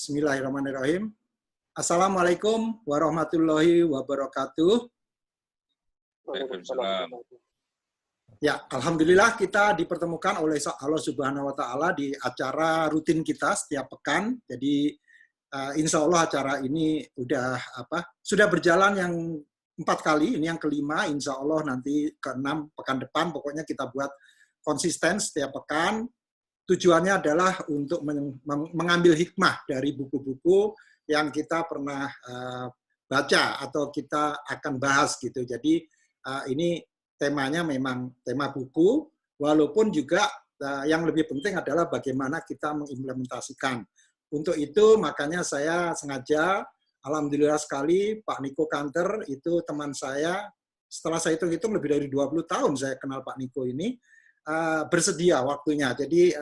Bismillahirrahmanirrahim. Assalamualaikum warahmatullahi wabarakatuh. Waalaikumsalam. Ya, alhamdulillah kita dipertemukan oleh Allah Subhanahu wa taala di acara rutin kita setiap pekan. Jadi insya Allah acara ini sudah berjalan yang 4 kali, ini yang kelima, insya Allah nanti ke-6 pekan depan, pokoknya kita buat konsisten setiap pekan. Tujuannya adalah untuk mengambil hikmah dari buku-buku yang kita pernah baca atau kita akan bahas gitu. Jadi ini temanya memang tema buku, walaupun juga yang lebih penting adalah bagaimana kita mengimplementasikan. Untuk itu makanya saya sengaja, alhamdulillah sekali, Pak Niko Kanter itu teman saya, setelah saya hitung-hitung lebih dari 20 tahun saya kenal Pak Niko ini, bersedia waktunya. Jadi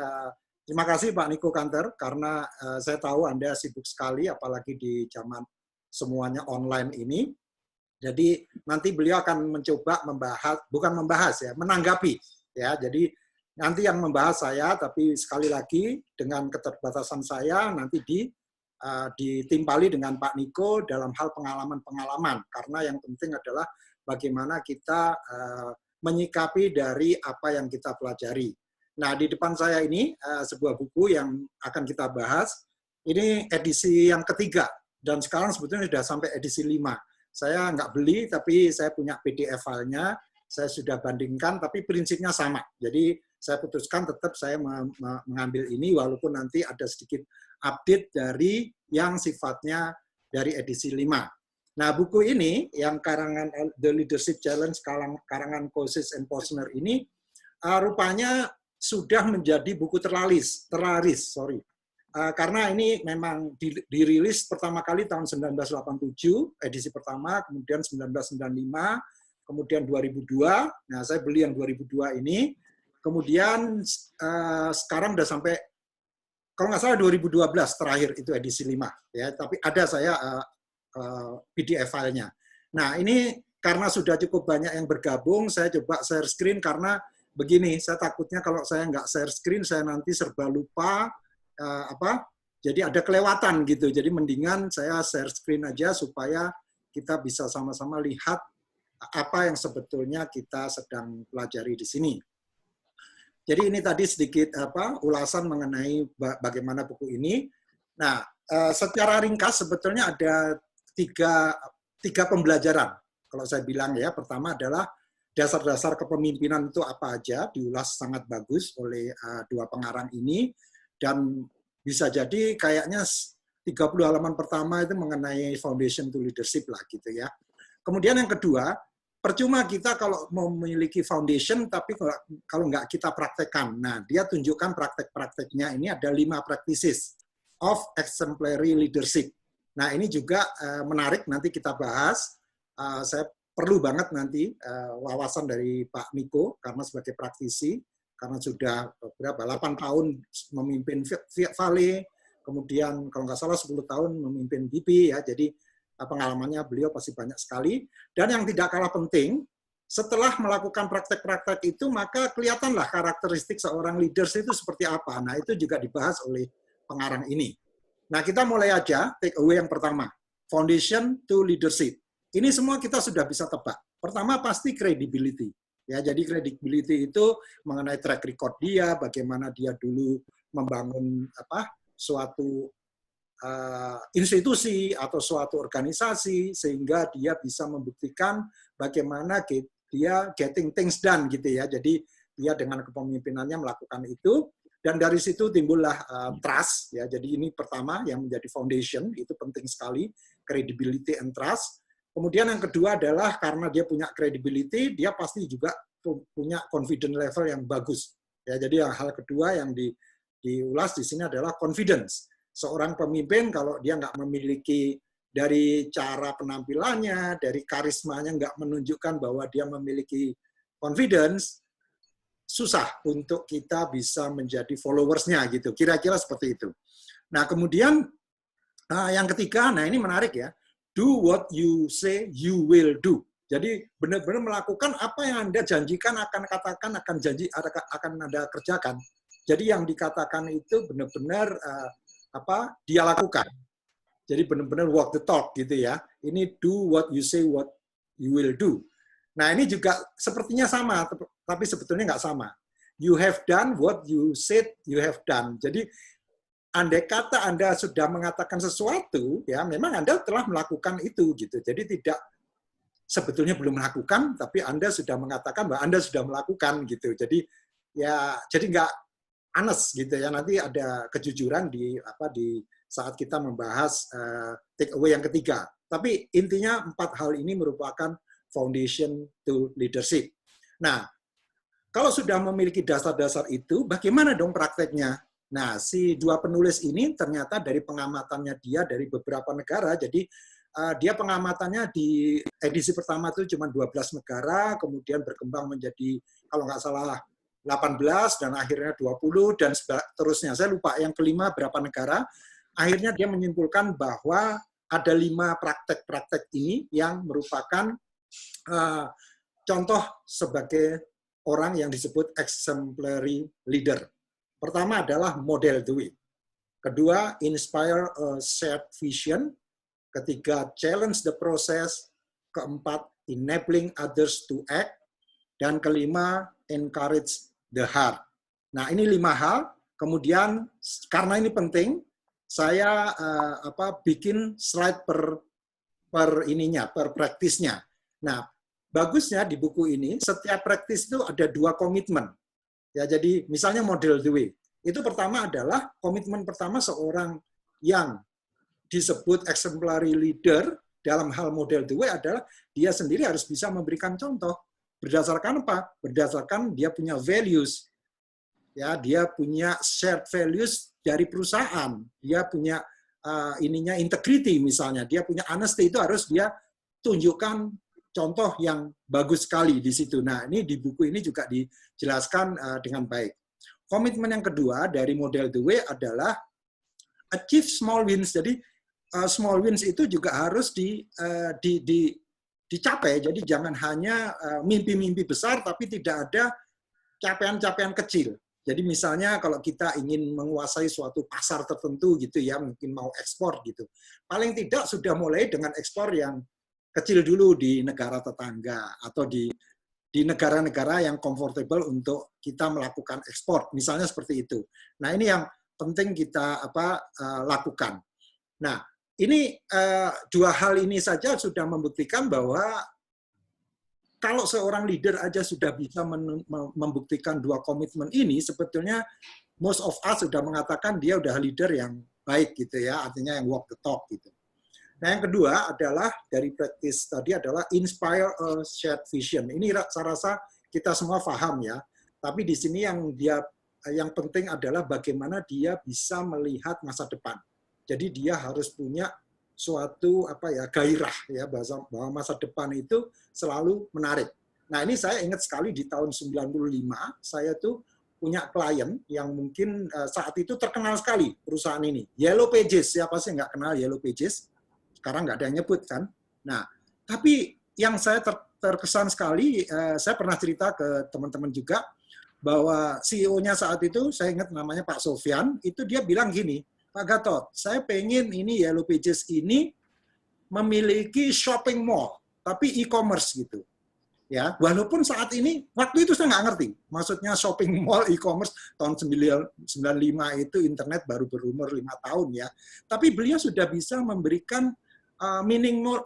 terima kasih Pak Niko Kanter, karena saya tahu Anda sibuk sekali, apalagi di zaman semuanya online ini. Jadi nanti beliau akan mencoba menanggapi ya. Jadi nanti yang membahas saya, tapi sekali lagi dengan keterbatasan saya nanti ditimpali dengan Pak Niko dalam hal pengalaman-pengalaman, karena yang penting adalah bagaimana kita menyikapi dari apa yang kita pelajari. Nah, di depan saya ini sebuah buku yang akan kita bahas. Ini edisi yang ketiga, dan sekarang sebetulnya sudah sampai edisi 5. Saya nggak beli, tapi saya punya PDF filenya, saya sudah bandingkan, tapi prinsipnya sama. Jadi saya putuskan tetap saya mengambil ini, walaupun nanti ada sedikit update dari yang sifatnya dari edisi 5. Nah, buku ini yang karangan The Leadership Challenge karangan Kouzes and Posner ini rupanya sudah menjadi buku terlaris, karena ini memang dirilis pertama kali tahun 1987 edisi pertama, kemudian 1995, kemudian 2002. Nah, saya beli yang 2002 ini, kemudian sekarang udah sampai kalau nggak salah 2012 terakhir itu edisi 5 ya, tapi ada saya PDF filenya. Nah, ini karena sudah cukup banyak yang bergabung, saya coba share screen, karena begini, saya takutnya kalau saya nggak share screen, saya nanti serba lupa, jadi ada kelewatan gitu. Jadi mendingan saya share screen aja supaya kita bisa sama-sama lihat apa yang sebetulnya kita sedang pelajari di sini. Jadi ini tadi sedikit ulasan mengenai bagaimana buku ini. Nah, secara ringkas sebetulnya ada tiga pembelajaran. Kalau saya bilang ya, pertama adalah dasar-dasar kepemimpinan itu apa aja, diulas sangat bagus oleh dua pengarang ini, dan bisa jadi kayaknya 30 halaman pertama itu mengenai foundation to leadership lah gitu ya. Kemudian yang kedua, percuma kita kalau memiliki foundation tapi kalau nggak kita praktekkan. Nah, dia tunjukkan praktek-prakteknya, ini ada 5 practices of exemplary leadership. Nah, ini juga menarik, nanti kita bahas. Saya perlu banget nanti wawasan dari Pak Niko, karena sebagai praktisi, karena sudah 8 tahun memimpin Vale, kemudian kalau nggak salah 10 tahun memimpin BP, ya, jadi pengalamannya beliau pasti banyak sekali. Dan yang tidak kalah penting, setelah melakukan praktek-praktek itu, maka kelihatanlah karakteristik seorang leaders itu seperti apa. Nah, itu juga dibahas oleh pengarang ini. Nah, kita mulai aja, take away yang pertama. Foundation to leadership. Ini semua kita sudah bisa tebak. Pertama pasti credibility. Ya, jadi credibility itu mengenai track record dia, bagaimana dia dulu membangun suatu institusi atau suatu organisasi, sehingga dia bisa membuktikan bagaimana dia getting things done gitu ya. Jadi dia dengan kepemimpinannya melakukan itu. Dan dari situ timbullah trust, ya. Jadi ini pertama yang menjadi foundation, itu penting sekali, credibility and trust. Kemudian yang kedua adalah karena dia punya credibility, dia pasti juga punya confidence level yang bagus. Ya, jadi hal kedua yang diulas di sini adalah confidence. Seorang pemimpin kalau dia nggak memiliki dari cara penampilannya, dari karismanya nggak menunjukkan bahwa dia memiliki confidence, susah untuk kita bisa menjadi followers-nya gitu. Kira-kira seperti itu. Nah, kemudian yang ketiga, nah ini menarik ya. Do what you say you will do. Jadi benar-benar melakukan apa yang Anda janjikan, akan katakan, akan Anda kerjakan. Jadi yang dikatakan itu benar-benar dia lakukan. Jadi benar-benar walk the talk gitu ya. Ini do what you say, what you will do. Nah ini juga sepertinya sama, tapi sebetulnya nggak sama. You have done what you said you have done. Jadi andai kata Anda sudah mengatakan sesuatu, ya memang Anda telah melakukan itu gitu. Jadi tidak sebetulnya belum melakukan, tapi Anda sudah mengatakan bahwa Anda sudah melakukan gitu. Jadi ya jadi nggak honest gitu ya. Nanti ada kejujuran di saat kita membahas take away yang ketiga. Tapi intinya 4 hal ini merupakan foundation to leadership. Nah, kalau sudah memiliki dasar-dasar itu, bagaimana dong prakteknya? Nah, si 2 penulis ini ternyata dari pengamatannya dia dari beberapa negara, jadi dia pengamatannya di edisi pertama itu cuma 12 negara, kemudian berkembang menjadi, kalau nggak salah, 18, dan akhirnya 20, dan seterusnya. Saya lupa yang kelima berapa negara. Akhirnya dia menyimpulkan bahwa ada 5 praktek-praktek ini yang merupakan contoh sebagai orang yang disebut exemplary leader. Pertama adalah model the way. Kedua, inspire a shared vision. Ketiga, challenge the process. Keempat, enabling others to act. Dan kelima, encourage the heart. Nah, ini 5 hal. Kemudian, karena ini penting, saya bikin slide per praktisnya. Nah, bagusnya di buku ini, setiap praktis itu ada 2 komitmen. Ya, jadi misalnya model the way. Itu pertama adalah komitmen pertama seorang yang disebut exemplary leader dalam hal model the way adalah dia sendiri harus bisa memberikan contoh. Berdasarkan apa? Berdasarkan dia punya values. Ya, dia punya shared values dari perusahaan. Dia punya integrity misalnya. Dia punya honesty, itu harus dia tunjukkan contoh yang bagus sekali di situ. Nah, ini di buku ini juga dijelaskan dengan baik. Komitmen yang kedua dari model the way adalah achieve small wins. Jadi small wins itu juga harus dicapai. Jadi jangan hanya mimpi-mimpi besar tapi tidak ada capaian-capaian kecil. Jadi misalnya kalau kita ingin menguasai suatu pasar tertentu gitu ya, mungkin mau ekspor gitu. Paling tidak sudah mulai dengan ekspor yang kecil dulu di negara tetangga atau di negara-negara yang comfortable untuk kita melakukan ekspor, misalnya seperti itu. Nah, ini yang penting kita lakukan. Nah, ini 2 hal ini saja sudah membuktikan bahwa kalau seorang leader aja sudah bisa membuktikan 2 komitmen ini, sebetulnya most of us sudah mengatakan dia udah leader yang baik gitu ya, artinya yang walk the talk gitu. Nah, yang kedua adalah dari praktis tadi adalah inspire a shared vision. Ini saya rasa kita semua paham ya. Tapi di sini yang penting adalah bagaimana dia bisa melihat masa depan. Jadi dia harus punya suatu gairah ya, bahwa masa depan itu selalu menarik. Nah, ini saya ingat sekali di tahun 95 saya tuh punya klien yang mungkin saat itu terkenal sekali perusahaan ini. Yellow Pages, siapa sih nggak kenal Yellow Pages? Sekarang nggak ada yang nyebut kan. Nah, tapi yang saya terkesan sekali, saya pernah cerita ke teman-teman juga bahwa CEO-nya saat itu, saya ingat namanya Pak Sofyan, itu dia bilang gini, Pak Gatot, saya pengen ini Yellow Pages ini memiliki shopping mall, tapi e-commerce gitu. Ya, walaupun saat ini, waktu itu saya nggak ngerti, maksudnya shopping mall e-commerce tahun 95 itu internet baru berumur 5 tahun ya. Tapi beliau sudah bisa memberikan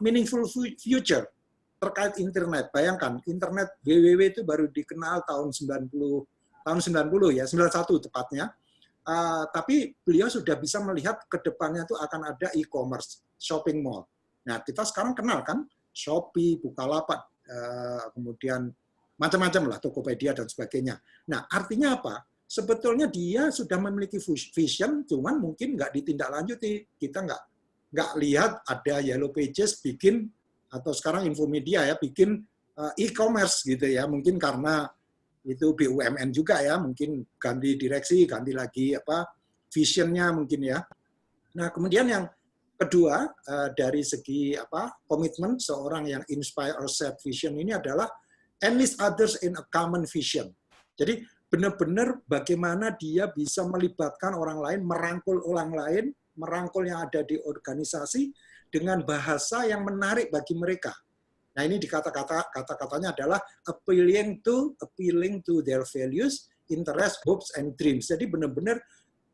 meaningful future terkait internet. Bayangkan, internet www itu baru dikenal tahun 90 ya, 91 tepatnya. Tapi beliau sudah bisa melihat ke depannya itu akan ada e-commerce, shopping mall. Nah, kita sekarang kenal kan, Shopee, Bukalapak, kemudian macam-macam lah, Tokopedia dan sebagainya. Nah, artinya apa? Sebetulnya dia sudah memiliki vision, cuman mungkin nggak ditindaklanjuti. Kita nggak lihat ada Yellow Pages bikin, atau sekarang Infomedia ya, bikin e-commerce gitu ya, mungkin karena itu BUMN juga ya, mungkin ganti direksi, ganti lagi visionnya mungkin ya. Nah, kemudian yang kedua dari segi komitmen seorang yang inspire or set vision ini adalah enlist others in a common vision. Jadi benar-benar bagaimana dia bisa melibatkan orang lain, merangkul orang lain, merangkul yang ada di organisasi dengan bahasa yang menarik bagi mereka. Nah, ini kata-katanya adalah appealing to their values, interests, hopes, and dreams. Jadi benar-benar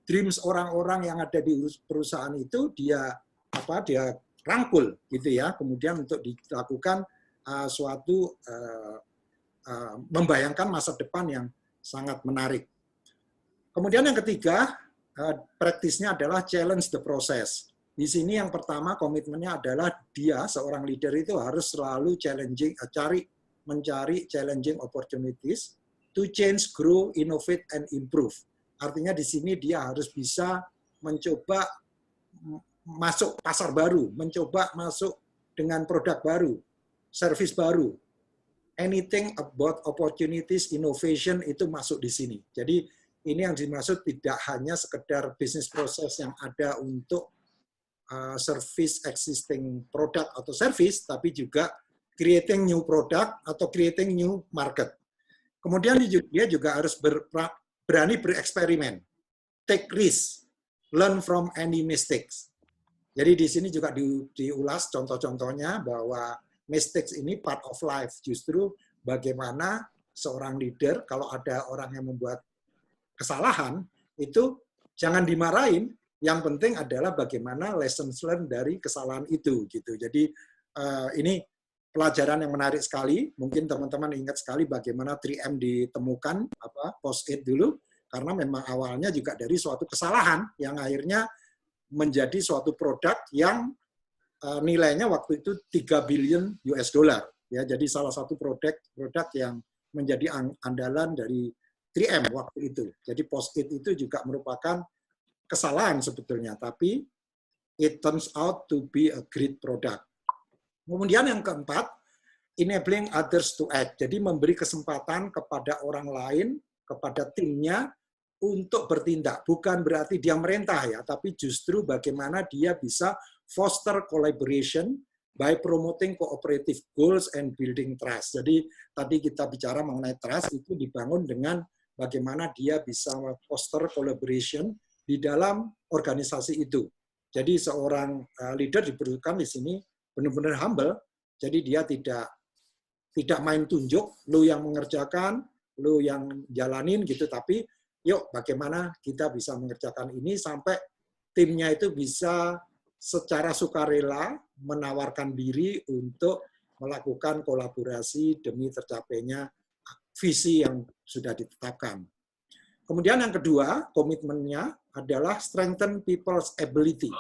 dreams orang-orang yang ada di perusahaan itu dia rangkul gitu ya, kemudian untuk dilakukan suatu membayangkan masa depan yang sangat menarik. Kemudian yang ketiga, praktisnya adalah challenge the process. Di sini yang pertama komitmennya adalah dia seorang leader itu harus selalu mencari challenging opportunities to change, grow, innovate, and improve. Artinya di sini dia harus bisa mencoba masuk pasar baru, mencoba masuk dengan produk baru, service baru. Anything about opportunities, innovation itu masuk di sini. Jadi ini yang dimaksud tidak hanya sekedar bisnis proses yang ada untuk service existing product atau service, tapi juga creating new product atau creating new market. Kemudian dia juga harus berani bereksperimen, take risk, learn from any mistakes. Jadi di sini juga diulas contoh-contohnya bahwa mistakes ini part of life. Justru bagaimana seorang leader kalau ada orang yang membuat kesalahan itu jangan dimarahin. Yang penting adalah bagaimana lessons learned dari kesalahan itu gitu. Jadi ini pelajaran yang menarik sekali. Mungkin teman-teman ingat sekali bagaimana 3M ditemukan post-it dulu karena memang awalnya juga dari suatu kesalahan yang akhirnya menjadi suatu produk yang nilainya waktu itu 3 billion US dollar. Ya, jadi salah satu produk yang menjadi andalan dari 3M waktu itu. Jadi post-it itu juga merupakan kesalahan sebetulnya, tapi it turns out to be a great product. Kemudian yang keempat, enabling others to act. Jadi memberi kesempatan kepada orang lain, kepada timnya untuk bertindak. Bukan berarti dia merintah ya, tapi justru bagaimana dia bisa foster collaboration by promoting cooperative goals and building trust. Jadi tadi kita bicara mengenai trust itu dibangun dengan bagaimana dia bisa foster collaboration di dalam organisasi itu. Jadi seorang leader diperlukan di sini benar-benar humble. Jadi dia tidak main tunjuk, lu yang mengerjakan, lu yang jalanin gitu, tapi yuk bagaimana kita bisa mengerjakan ini sampai timnya itu bisa secara sukarela menawarkan diri untuk melakukan kolaborasi demi tercapainya visi yang sudah ditetapkan. Kemudian yang kedua, komitmennya adalah strengthen people's ability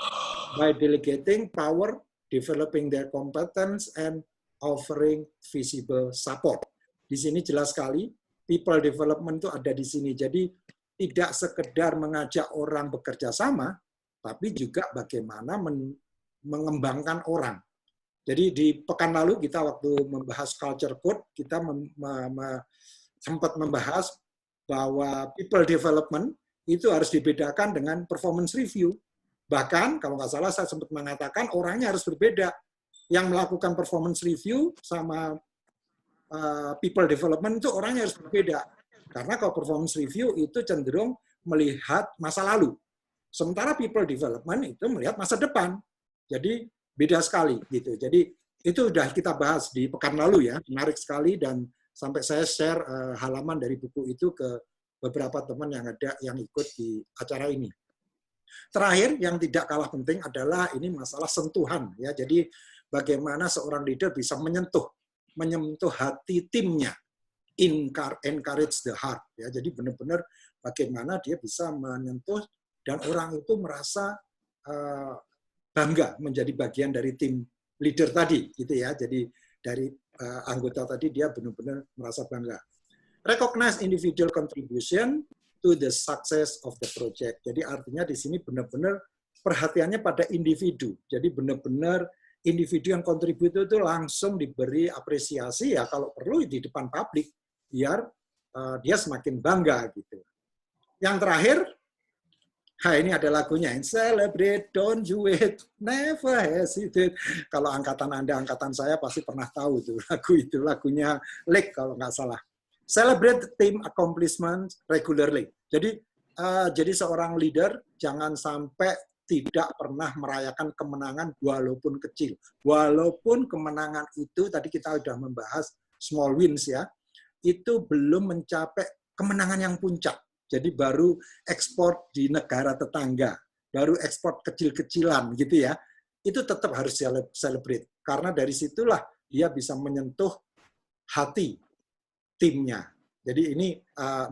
by delegating power, developing their competence, and offering visible support. Di sini jelas sekali, people development itu ada di sini. Jadi tidak sekedar mengajak orang bekerja sama, tapi juga bagaimana mengembangkan orang. Jadi di pekan lalu kita waktu membahas culture code, kita sempat membahas bahwa people development itu harus dibedakan dengan performance review. Bahkan, kalau nggak salah saya sempat mengatakan orangnya harus berbeda. Yang melakukan performance review sama people development itu orangnya harus berbeda. Karena kalau performance review itu cenderung melihat masa lalu. Sementara people development itu melihat masa depan. Jadi beda sekali gitu. Jadi itu sudah kita bahas di pekan lalu ya, menarik sekali dan sampai saya share halaman dari buku itu ke beberapa teman yang ikut di acara ini. Terakhir yang tidak kalah penting adalah ini masalah sentuhan ya. Jadi bagaimana seorang leader bisa menyentuh hati timnya, encourage the heart ya. Jadi benar-benar bagaimana dia bisa menyentuh dan orang itu merasa bangga menjadi bagian dari tim leader tadi gitu ya. Jadi dari anggota tadi dia benar-benar merasa bangga. Recognize individual contribution to the success of the project. Jadi artinya di sini benar-benar perhatiannya pada individu. Jadi benar-benar individu yang kontribusi itu langsung diberi apresiasi ya kalau perlu di depan publik biar dia semakin bangga gitu. Yang terakhir, ini ada lagunya, Celebrate, don't you wait, never hesitate. Kalau angkatan Anda, angkatan saya pasti pernah tahu tuh lagu itu, lagunya Lake kalau nggak salah. celebrate team accomplishment regularly. Jadi seorang leader jangan sampai tidak pernah merayakan kemenangan walaupun kecil. Walaupun kemenangan itu tadi kita sudah membahas small wins ya, itu belum mencapai kemenangan yang puncak. Jadi baru ekspor di negara tetangga, baru ekspor kecil-kecilan gitu ya. Itu tetap harus celebrate karena dari situlah dia bisa menyentuh hati timnya. Jadi ini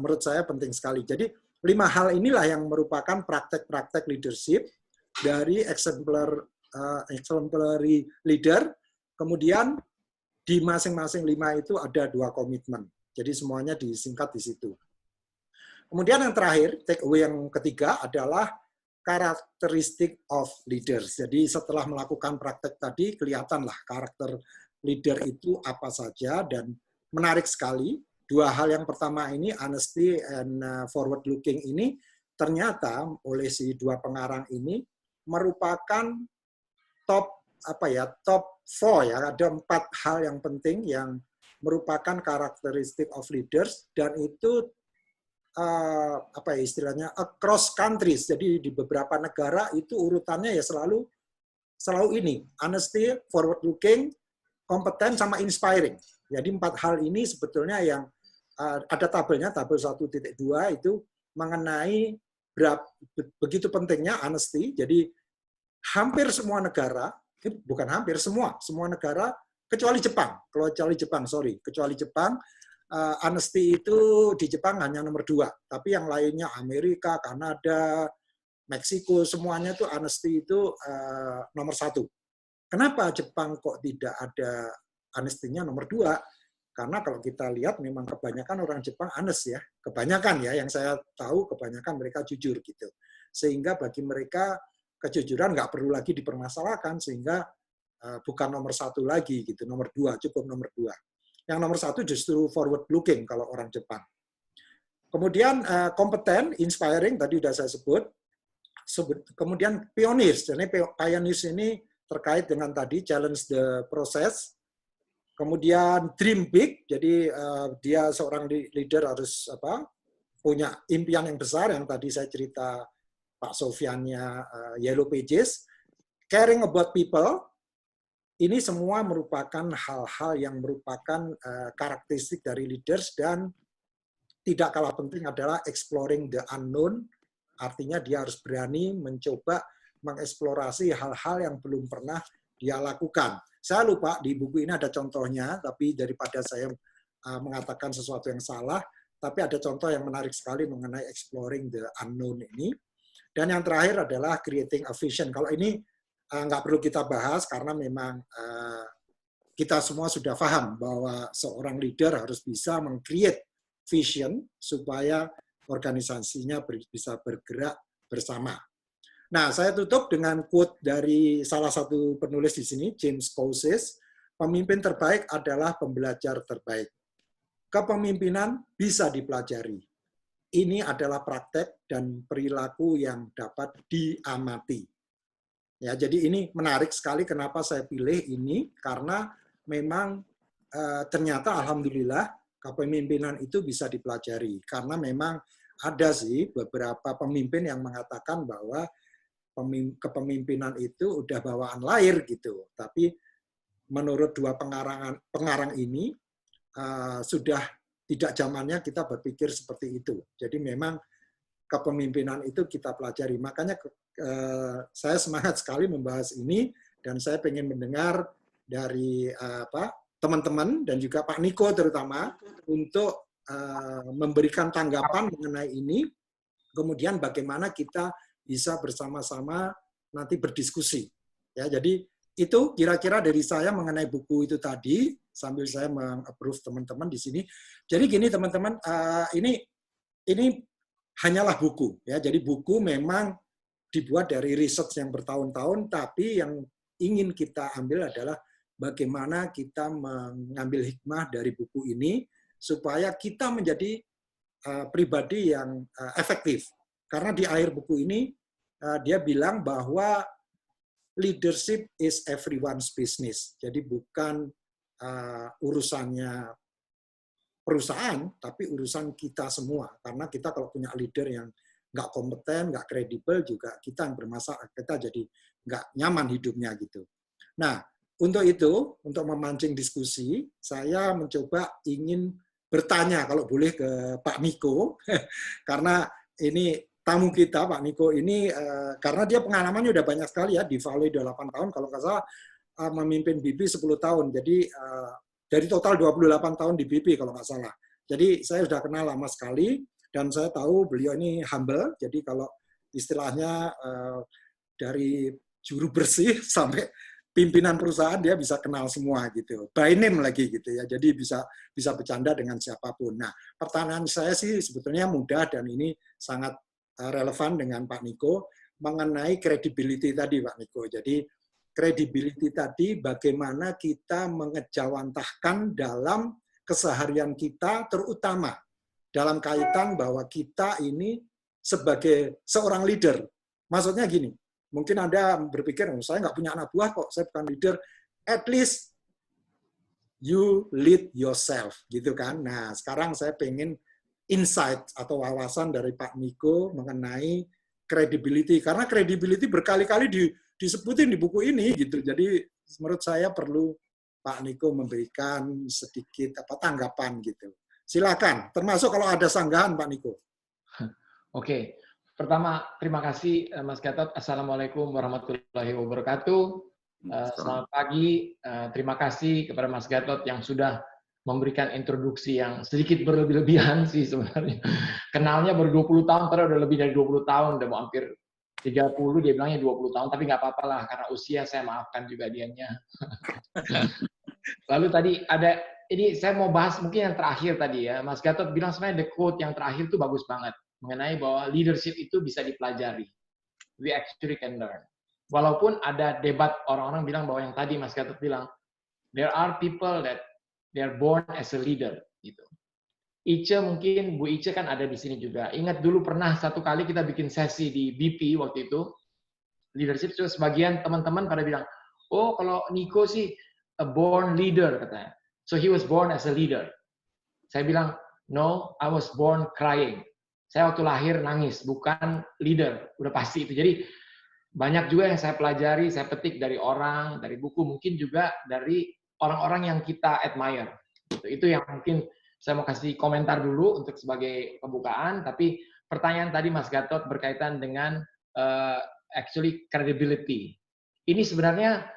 menurut saya penting sekali. Jadi 5 hal inilah yang merupakan praktek-praktek leadership dari exemplary leader. Kemudian di masing-masing 5 itu ada 2 komitmen. Jadi semuanya disingkat di situ. Kemudian yang terakhir, take away yang ketiga adalah characteristic of leaders. Jadi setelah melakukan praktek tadi, kelihatanlah karakter leader itu apa saja, dan menarik sekali. 2 hal yang pertama ini, honesty and forward looking ini, ternyata oleh si 2 pengarang ini merupakan top 4 ya, ada 4 hal yang penting yang merupakan karakteristik of leaders, dan itu istilahnya across countries. Jadi di beberapa negara itu urutannya ya selalu ini, honesty, forward looking, kompeten, sama inspiring. Jadi 4 hal ini sebetulnya yang ada tabelnya, tabel 1.2 itu mengenai begitu pentingnya honesty. Jadi hampir semua negara, bukan hampir, semua negara kecuali Jepang, honesty itu di Jepang hanya nomor 2, tapi yang lainnya Amerika, Kanada, Meksiko, semuanya itu honesty itu nomor 1. Kenapa Jepang kok tidak ada honesty-nya nomor 2? Karena kalau kita lihat memang kebanyakan orang Jepang honest ya, kebanyakan ya, yang saya tahu kebanyakan mereka jujur gitu. Sehingga bagi mereka kejujuran nggak perlu lagi dipermasalahkan, sehingga bukan nomor 1 lagi gitu, nomor 2, cukup nomor 2. Yang nomor 1 justru forward looking kalau orang Jepang. Kemudian kompeten, inspiring tadi sudah saya sebut. Kemudian pioneers, jadi pioneers ini terkait dengan tadi challenge the process. Kemudian dream big, jadi dia seorang leader harus punya impian yang besar, yang tadi saya cerita Pak Sofyannya Yellow Pages. Caring about people, ini semua merupakan hal-hal yang merupakan karakteristik dari leaders, dan tidak kalah penting adalah exploring the unknown, artinya dia harus berani mencoba mengeksplorasi hal-hal yang belum pernah dia lakukan. Saya lupa di buku ini ada contohnya, tapi daripada saya mengatakan sesuatu yang salah, tapi ada contoh yang menarik sekali mengenai exploring the unknown ini. Dan yang terakhir adalah creating a vision. Kalau ini nggak perlu kita bahas karena memang kita semua sudah paham bahwa seorang leader harus bisa meng-create vision supaya organisasinya bisa bergerak bersama. Nah, saya tutup dengan quote dari salah satu penulis di sini, James Cowles, pemimpin terbaik adalah pembelajar terbaik. Kepemimpinan bisa dipelajari. Ini adalah praktek dan perilaku yang dapat diamati. Ya, jadi ini menarik sekali kenapa saya pilih ini, karena memang ternyata alhamdulillah kepemimpinan itu bisa dipelajari. Karena memang ada sih beberapa pemimpin yang mengatakan bahwa kepemimpinan itu udah bawaan lahir gitu. Tapi menurut 2 pengarang ini sudah tidak zamannya kita berpikir seperti itu. Jadi memang kepemimpinan itu kita pelajari. Makanya saya semangat sekali membahas ini, dan saya ingin mendengar dari teman-teman dan juga Pak Niko terutama untuk memberikan tanggapan mengenai ini. Kemudian bagaimana kita bisa bersama-sama nanti berdiskusi. Ya, jadi itu kira-kira dari saya mengenai buku itu tadi, sambil saya meng-approve teman-teman di sini. Jadi gini teman-teman, ini hanyalah buku. Ya, jadi buku memang dibuat dari research yang bertahun-tahun, tapi yang ingin kita ambil adalah bagaimana kita mengambil hikmah dari buku ini supaya kita menjadi pribadi yang efektif. Karena di akhir buku ini dia bilang bahwa leadership is everyone's business. Jadi bukan urusannya perusahaan, tapi urusan kita semua. Karena kita kalau punya leader yang nggak kompeten, nggak kredibel, juga kita yang bermasalah, kita jadi nggak nyaman hidupnya gitu. Nah, untuk itu, untuk memancing diskusi, saya mencoba ingin bertanya kalau boleh ke Pak Niko, karena ini tamu kita, Pak Niko ini, karena dia pengalamannya udah banyak sekali ya, di Vale udah 8 tahun, kalau nggak salah memimpin BP 10 tahun, jadi dari total 28 tahun di BP kalau nggak salah. Jadi saya sudah kenal lama sekali, dan saya tahu beliau ini humble, jadi kalau istilahnya dari juru bersih sampai pimpinan perusahaan dia bisa kenal semua gitu, by name lagi gitu ya, jadi bisa bercanda dengan siapapun. Nah, pertanyaan saya sih sebetulnya mudah dan ini sangat relevan dengan Pak Niko mengenai credibility tadi, Pak Niko. Jadi credibility tadi bagaimana kita mengejawantahkan dalam keseharian kita, terutama dalam kaitan bahwa kita ini sebagai seorang leader. Maksudnya gini, mungkin Anda berpikir, oh, saya nggak punya anak buah kok, saya bukan leader. At least you lead yourself, gitu kan. Nah, sekarang saya pengen insight atau wawasan dari Pak Niko mengenai credibility. Karena credibility berkali-kali disebutin di buku ini, gitu. Jadi, menurut saya perlu Pak Niko memberikan sedikit tanggapan, gitu. Silakan, termasuk kalau ada sanggahan, Pak Niko. Oke. Pertama, terima kasih Mas Gatot. Assalamualaikum warahmatullahi wabarakatuh. Selamat pagi. Terima kasih kepada Mas Gatot yang sudah memberikan introduksi yang sedikit berlebih-lebihan sih sebenarnya. Kenalnya baru 20 tahun, terus udah lebih dari 20 tahun, udah mau hampir 30, dia bilangnya 20 tahun, tapi nggak apa-apa lah, karena usia saya maafkan juga dianya. Lalu tadi ada, ini saya mau bahas mungkin yang terakhir tadi ya, Mas Gatot bilang sebenarnya the quote yang terakhir itu bagus banget, mengenai bahwa leadership itu bisa dipelajari. We actually can learn. Walaupun ada debat orang-orang bilang bahwa yang tadi Mas Gatot bilang, there are people that they are born as a leader. Gitu. Ice mungkin, Bu Ice kan ada di sini juga. Ingat dulu pernah satu kali kita bikin sesi di BP waktu itu, leadership, terus sebagian teman-teman pada bilang, oh kalau Niko sih a born leader katanya. So he was born as a leader. Saya bilang, no, I was born crying. Saya waktu lahir nangis, bukan leader, udah pasti itu. Jadi banyak juga yang saya pelajari, saya petik dari orang, dari buku, mungkin juga dari orang-orang yang kita admire. Itu yang mungkin saya mau kasih komentar dulu untuk sebagai pembukaan. Tapi pertanyaan tadi Mas Gatot berkaitan dengan actually credibility. Ini sebenarnya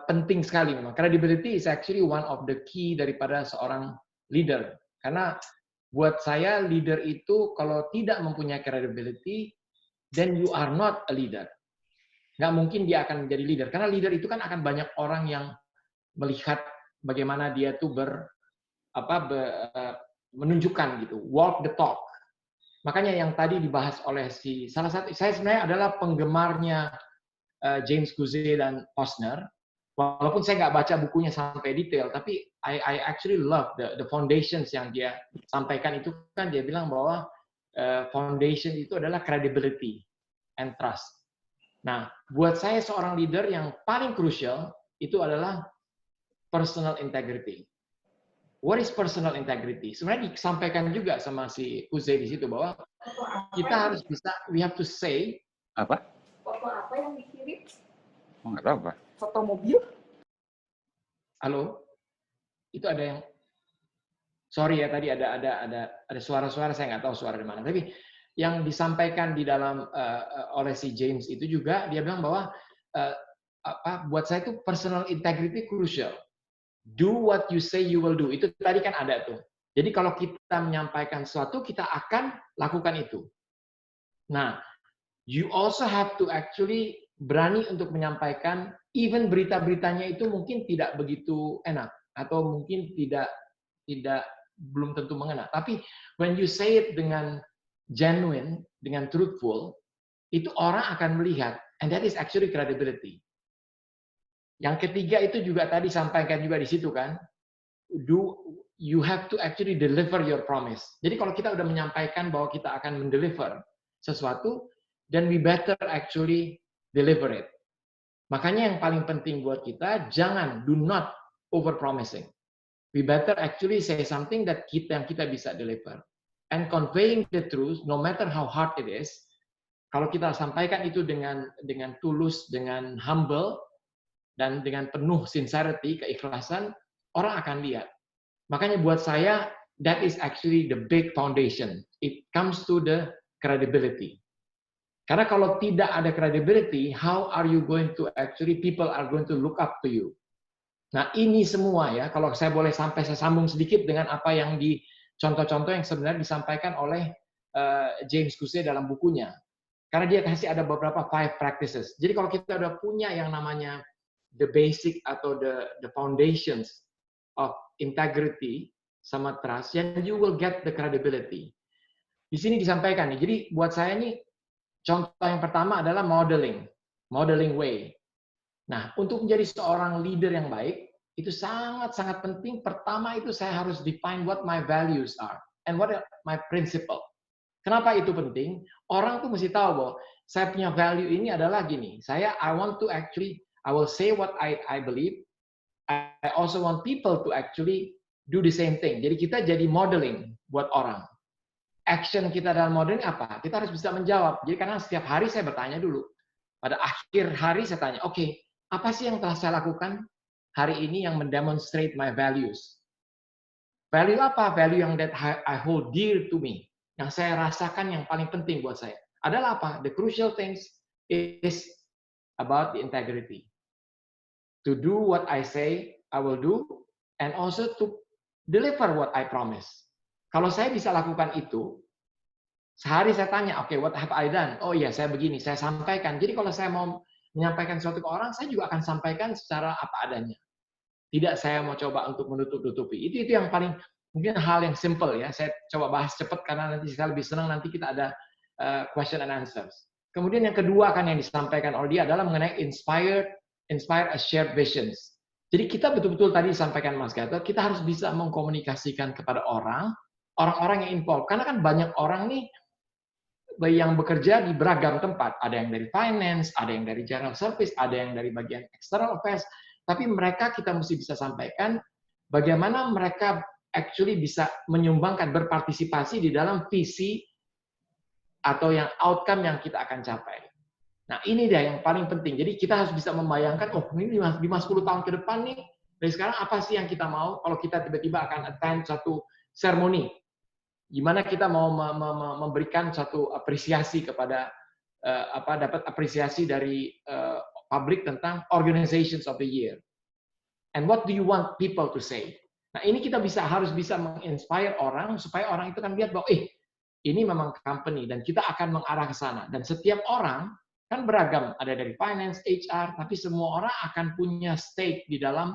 penting sekali memang. Credibility is actually one of the key daripada seorang leader. Karena buat saya, leader itu kalau tidak mempunyai credibility, then you are not a leader. Nggak mungkin dia akan menjadi leader. Karena leader itu kan akan banyak orang yang melihat bagaimana dia tuh menunjukkan gitu, walk the talk. Makanya yang tadi dibahas oleh salah satu, saya sebenarnya adalah penggemarnya James Guzey dan Posner. Walaupun saya nggak baca bukunya sampai detail, tapi I actually love the foundations yang dia sampaikan itu kan dia bilang bahwa foundation itu adalah credibility and trust. Nah, buat saya seorang leader yang paling crucial itu adalah personal integrity. What is personal integrity? Sebenarnya disampaikan juga sama si Guzey di situ bahwa kita harus bisa, we have to say apa? Foto apa yang dikirim? Oh, nggak tahu, Pak. Foto mobil? Halo? Itu ada yang sorry ya, tadi ada suara-suara, saya nggak tahu suara di mana. Tapi yang disampaikan di dalam oleh si James itu juga dia bilang bahwa buat saya itu personal integrity crucial. Do what you say you will do. Itu tadi kan ada tuh. Jadi kalau kita menyampaikan sesuatu, kita akan lakukan itu. Nah, you also have to actually berani untuk menyampaikan, even berita-beritanya itu mungkin tidak begitu enak atau mungkin tidak belum tentu mengena. Tapi when you say it dengan genuine, dengan truthful, itu orang akan melihat, and that is actually credibility. Yang ketiga itu juga tadi sampaikan juga di situ kan, you have to actually deliver your promise. Jadi kalau kita udah menyampaikan bahwa kita akan mendeliver sesuatu, then we better actually deliver it. Makanya yang paling penting buat kita, do not over promising. we better actually say something that yang kita bisa deliver. And conveying the truth, no matter how hard it is, kalau kita sampaikan itu dengan tulus, dengan humble, dan dengan penuh sincerity, keikhlasan, orang akan lihat. Makanya buat saya, that is actually the big foundation. It comes to the credibility. Karena kalau tidak ada credibility, how are you going to actually, people are going to look up to you. Nah ini semua ya, kalau saya boleh saya sambung sedikit dengan apa yang di contoh-contoh yang sebenarnya disampaikan oleh James Gusey dalam bukunya. Karena dia kasih ada beberapa 5 practices. Jadi kalau kita udah punya yang namanya the basic atau the foundations of integrity sama trust, then you will get the credibility. Di sini disampaikan nih. Jadi buat saya nih, contoh yang pertama adalah modeling way. Nah, untuk menjadi seorang leader yang baik, itu sangat-sangat penting. Pertama itu saya harus define what my values are and what are my principle. Kenapa itu penting? Orang tuh mesti tahu bahwa saya punya value ini adalah gini. I will say what I believe. I also want people to actually do the same thing. Jadi kita jadi modeling buat orang. Action kita dalam modeling apa? Kita harus bisa menjawab. Jadi karena setiap hari saya bertanya dulu. Pada akhir hari saya tanya, oke, apa sih yang telah saya lakukan hari ini yang mendemonstrate my values? Value apa? Value yang that I hold dear to me. Yang saya rasakan yang paling penting buat saya. Adalah apa? The crucial things is about the integrity. To do what I say, I will do, and also to deliver what I promise. Kalau saya bisa lakukan itu, sehari saya tanya, oke, what have I done? Oh iya, saya begini, saya sampaikan. Jadi kalau saya mau menyampaikan sesuatu ke orang, saya juga akan sampaikan secara apa adanya. Tidak saya mau coba untuk menutup-tutupi. Itu yang paling, mungkin hal yang simple ya. Saya coba bahas cepat karena nanti saya lebih senang nanti kita ada question and answers. Kemudian yang kedua kan yang disampaikan oleh dia adalah mengenai inspire a shared visions. Jadi kita betul-betul tadi disampaikan Mas Gatot, kita harus bisa mengkomunikasikan kepada orang-orang yang involved. Karena kan banyak orang nih yang bekerja di beragam tempat. Ada yang dari finance, ada yang dari general service, ada yang dari bagian external affairs. Tapi mereka kita mesti bisa sampaikan bagaimana mereka actually bisa menyumbangkan, berpartisipasi di dalam visi atau yang outcome yang kita akan capai. Nah, ini dia yang paling penting. Jadi kita harus bisa membayangkan, oh ini 5-10 tahun ke depan nih, dari sekarang apa sih yang kita mau kalau kita tiba-tiba akan attend satu seremoni. Gimana kita mau memberikan satu apresiasi kepada, dapat apresiasi dari publik tentang organizations of the year. And what do you want people to say? Nah, ini kita harus bisa menginspire orang, supaya orang itu kan lihat bahwa, ini memang company, dan kita akan mengarah ke sana. Dan setiap orang, kan beragam, ada dari finance, HR, tapi semua orang akan punya stake di dalam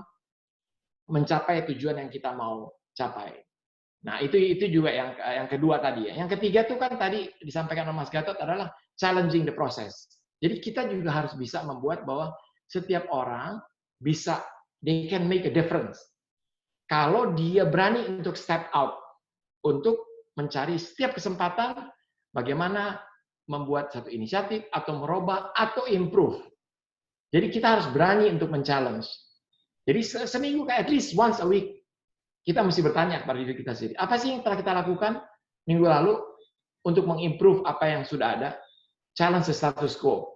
mencapai tujuan yang kita mau capai. Nah, itu juga yang kedua tadi ya. Yang ketiga tuh kan tadi disampaikan oleh Mas Gatot adalah challenging the process. Jadi kita juga harus bisa membuat bahwa setiap orang bisa, they can make a difference. Kalau dia berani untuk step out, untuk mencari setiap kesempatan bagaimana membuat satu inisiatif, atau merubah, atau improve. Jadi kita harus berani untuk men-challenge. Jadi seminggu, at least once a week, kita mesti bertanya kepada diri kita sendiri, apa sih yang telah kita lakukan minggu lalu untuk mengimprove apa yang sudah ada, challenge the status quo.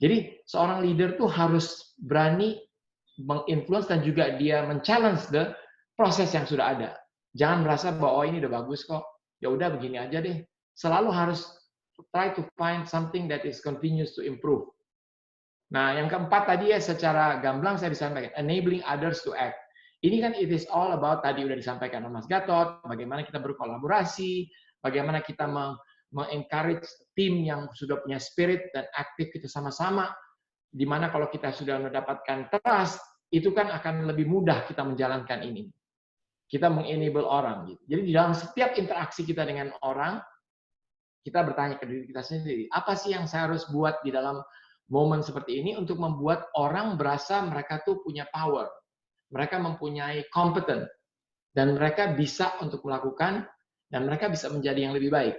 Jadi seorang leader tuh harus berani menginfluence dan juga dia men-challenge the proses yang sudah ada. Jangan merasa bahwa ini udah bagus kok, ya udah begini aja deh. Selalu harus try to find something that is continuous to improve. Nah, yang keempat tadi ya secara gamblang saya disampaikan, enabling others to act. Ini kan it is all about, tadi udah disampaikan oleh Mas Gatot, bagaimana kita berkolaborasi, bagaimana kita mengencourage tim yang sudah punya spirit dan aktif kita sama-sama, di mana kalau kita sudah mendapatkan trust, itu kan akan lebih mudah kita menjalankan ini. Kita mengenable orang. Gitu. Jadi di dalam setiap interaksi kita dengan orang, kita bertanya ke diri kita sendiri, apa sih yang saya harus buat di dalam momen seperti ini untuk membuat orang berasa mereka tuh punya power, mereka mempunyai competence, dan mereka bisa untuk melakukan, dan mereka bisa menjadi yang lebih baik.